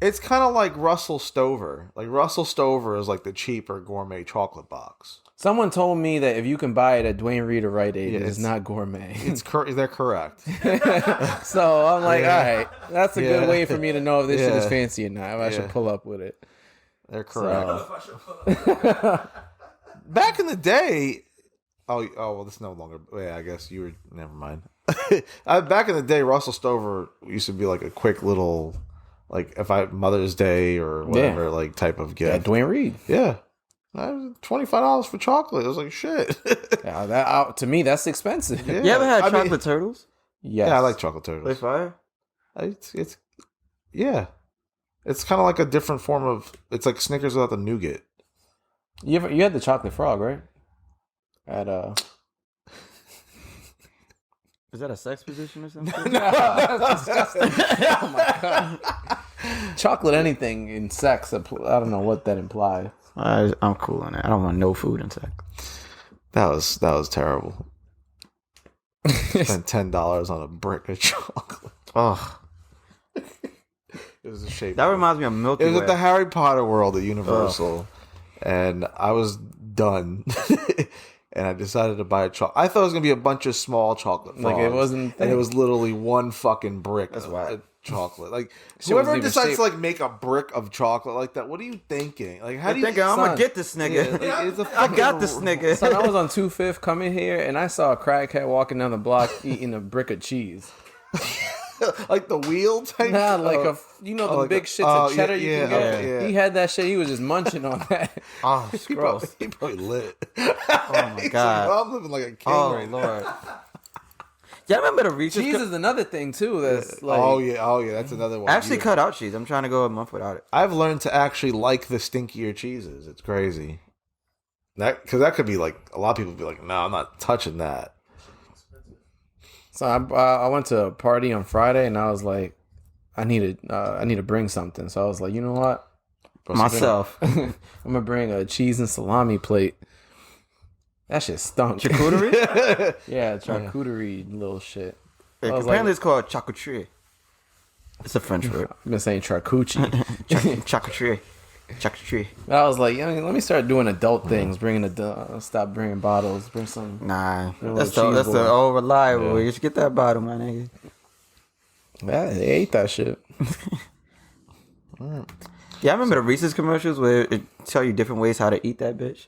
It's kind of like Russell Stover. Like Russell Stover is like the cheaper gourmet chocolate box. Someone told me that if you can buy it at Dwayne Reed or Rite Aid, Yeah, it's not gourmet. They're correct. So I'm like, Yeah. all right, that's a Yeah. good way for me to know if this shit is Yeah. fancy or not. If I should Yeah. pull up with it. They're correct. So, Back in the day, well, this no longer. Yeah, I guess you were. Never mind. Back in the day, Russell Stover used to be like a quick little, like if I Mother's Day or whatever, like type of yeah, gift. Dwayne Reed. Yeah, $25 for chocolate. It was like shit. Yeah, that to me that's expensive. Yeah. You ever had I mean- chocolate turtles? Yes. Yeah, I like chocolate They turtles. fire? It's yeah, it's kind of like a different form of. It's like Snickers without the nougat. You had the chocolate frog, right? At Is that a sex position or something? that's disgusting. Oh my god. Chocolate anything in sex, I don't know what that implies. I'm cool on that. I don't want no food in sex. That was terrible. Spent $10 on a brick of chocolate. Oh, It was a shape. that reminds me of Milky It was Way. at the Harry Potter world at Universal, and I was done. And I decided to buy a chocolate. I thought it was gonna be a bunch of small chocolate frogs, Like, it wasn't and it was literally one fucking brick of wild. chocolate. Like Shit wasn't whoever even decides shaped. to like make a brick of chocolate like that, what are you thinking? Like how I'm do you thinking, I'm son, gonna get this nigga. Yeah, like, it's a I got fucking- this nigga. So I was on 2/5 coming here, and I saw a crackhead walking down the block eating a brick of cheese. like the wheel type? Nah, like Oh. the the like big a- shits oh, of cheddar yeah, you can yeah, get. yeah. He had that shit. He was just munching on that. Oh, it's He gross. probably lit. Oh my god. I'm living like a king Oh right now. lord. Yeah, I remember the Reese's. Cheese is another thing too. That's like, oh yeah, that's another one. I actually You- cut out cheese. I'm trying to go a month without it. I've learned to actually like the stinkier cheeses. It's crazy. Because that could be like a lot of people be like, no, I'm not touching that. So I went to a party on Friday, and I was like, I need to bring something. So I was like, you know what? Myself. I'm gonna bring a cheese and salami plate. That shit stunk. Charcuterie? Yeah, charcuterie little shit. Yeah, I was apparently like- it's called charcuterie. It's a French word. I've been saying charcuterie. Charcuterie. Charcuterie. But I was like, let me start doing adult things. Stop bringing bottles. Bring some. Nah, Little that's cheese the board. old reliable. Yeah. You should get that bottle, my nigga. Yeah, they ate that shit. Yeah, I remember the Reese's commercials where it tell you different ways how to eat that bitch.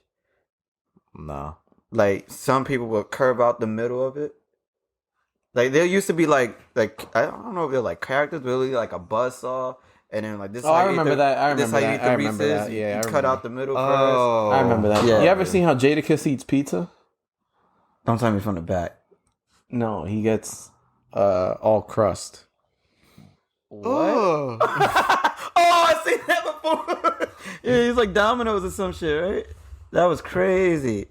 No. Like some people will curve out the middle of it. Like there used to be like I don't know if they're like characters, really like a buzzsaw, and then like this. Oh, how I you eat remember the- that. I this remember how you that. eat the I remember Reese's. that. Yeah, you I cut remember out the middle Oh. I remember that. Yeah. You ever seen how Jadakiss eats pizza? first. Don't tell me from the back. No, he gets all crust. Oh. Oh, I seen that before. Yeah, he's like Domino's or some shit, right? That was crazy.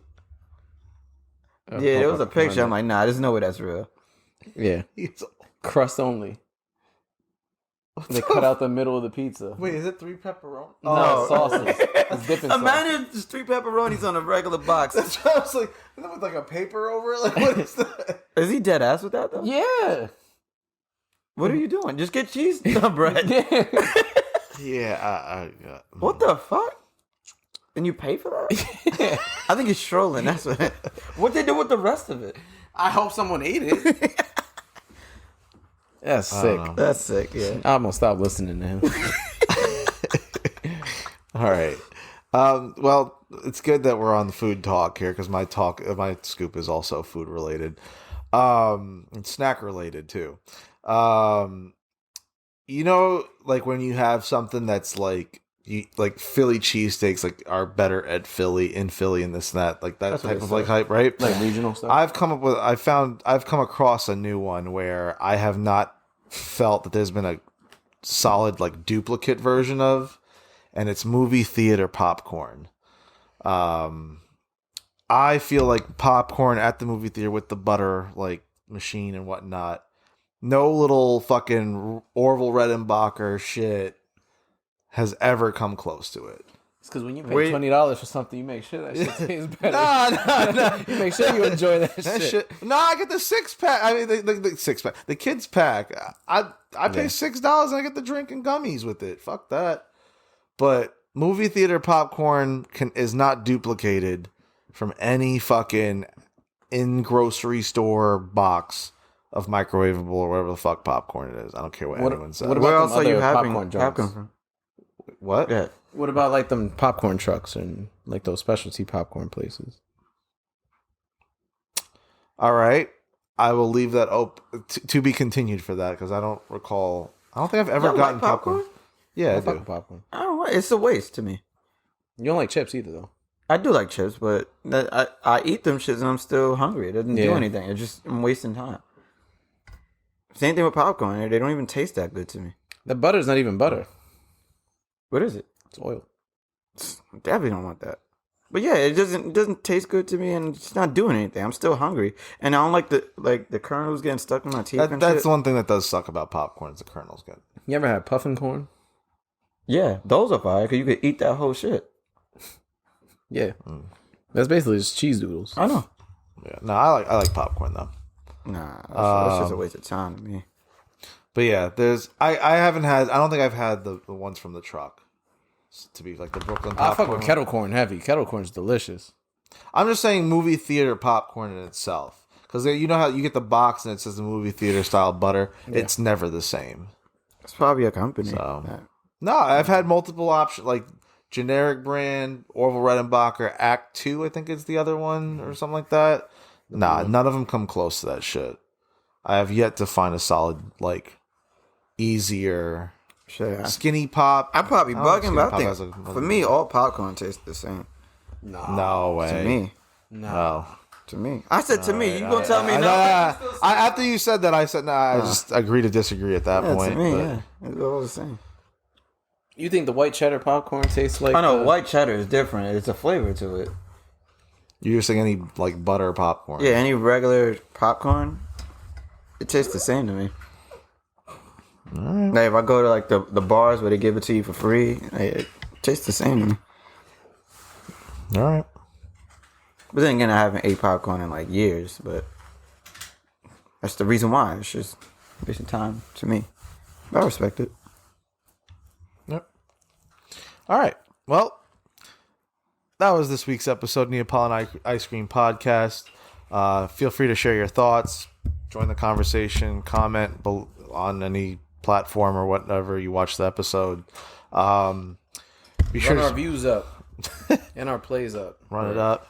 Yeah, there was a picture. I'm like, nah, there's no way that's real. Yeah. Crust only. They cut out the middle of the pizza. Wait, is it 3 pepperoni? No, sauces. It's dipping sauce. Imagine just 3 pepperonis on a regular box. That's what I was like. Isn't that with like a paper over it? Like, what is that? Is he dead ass with that though? Yeah. What are you doing? Just get cheese bread. Yeah, What the fuck? And you pay for that? I think he's trolling. That's what. What they do with the rest of it? I hope someone ate it. That's sick. That's sick. Yeah. I'm gonna stop listening to him. All right. Well, it's good that we're on the food talk here because my scoop is also food related, and snack related too. You know, like when you have something that's like Philly cheesesteaks, like are better in Philly and this and that, like that That's what type they of say. like hype, right? Like regional stuff. I've come across a new one where I have not felt that there's been a solid like duplicate version of, and it's movie theater popcorn. I feel like popcorn at the movie theater with the butter like machine and whatnot. No little fucking Orville Redenbacher shit has ever come close to it. It's because when you pay $20 for something, you make sure that shit tastes better. No. You make sure you enjoy that shit. No, I get the 6-pack. I mean, the 6-pack, the kids pack. I pay $6 and I get the drink and gummies with it. Fuck that. But movie theater popcorn is not duplicated from any fucking in grocery store box of microwavable or whatever the fuck popcorn it is. I don't care what anyone says. what about Where them else are you other having popcorn joints? popcorn from? What? Yeah. What about like them popcorn trucks and like those specialty popcorn places? All right. I will leave that open to be continued for that because I don't recall. I don't think I've ever Y'all gotten like popcorn? Yeah, I fuck do. with popcorn. I don't know. It's a waste to me. You don't like chips either, though. I do like chips, but I eat them shits and I'm still hungry. It doesn't do Yeah. anything. It's just I'm wasting time. Same thing with popcorn. They don't even taste that good to me. The butter's not even butter. What is it? It's oil. Definitely don't want that. But yeah, it doesn't taste good to me, and it's not doing anything. I'm still hungry, and I don't like the kernels getting stuck in my teeth. And That's shit. the one thing that does suck about popcorn is the kernels good. You ever had puffin corn? Yeah, those are fire because you could eat that whole shit. Yeah. That's basically just cheese doodles. I know. Yeah, no, I like popcorn though. Nah, that's just a waste of time to me. But yeah, I haven't had. I don't think I've had the ones from the truck. To be like the Brooklyn popcorn. I fuck with kettle corn heavy. Kettle corn's delicious. I'm just saying movie theater popcorn in itself. Because you know how you get the box and it says the movie theater style butter? Yeah. It's never the same. It's probably a company. So, Yeah. no, I've had multiple options. Like generic brand, Orville Redenbacher, Act 2, I think is the other one or something like that. Nah, none of them come close to that shit. I have yet to find a solid, like, easier... Shit. Skinny pop. I'm probably I don't know if bugging, but I Skinny Pop think has a- for me, all popcorn tastes the same. No way. To me. No. To me. I said to me. You gonna tell me no? After you said that, I said no. I just agree to disagree at that Yeah, point. to me, but- yeah. It's all the same. You think the white cheddar popcorn tastes like... I know white cheddar is different. It's a flavor to it. You're just saying any like butter popcorn. Yeah, any regular popcorn, it tastes the same to me. Like if I go to like the bars where they give it to you for free, it tastes the same to me. All right. But then again, I haven't ate popcorn in like years, but that's the reason why. It's just wasting time to me. But I respect it. Yep. All right. Well, that was this week's episode of Neapolitan Ice Cream Podcast. Feel free to share your thoughts, join the conversation, comment on any platform or whatever you watch the episode. Be sure Run our to views up. And our plays up. run it up.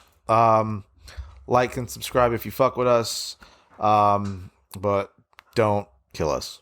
Like and subscribe if you fuck with us. But don't kill us.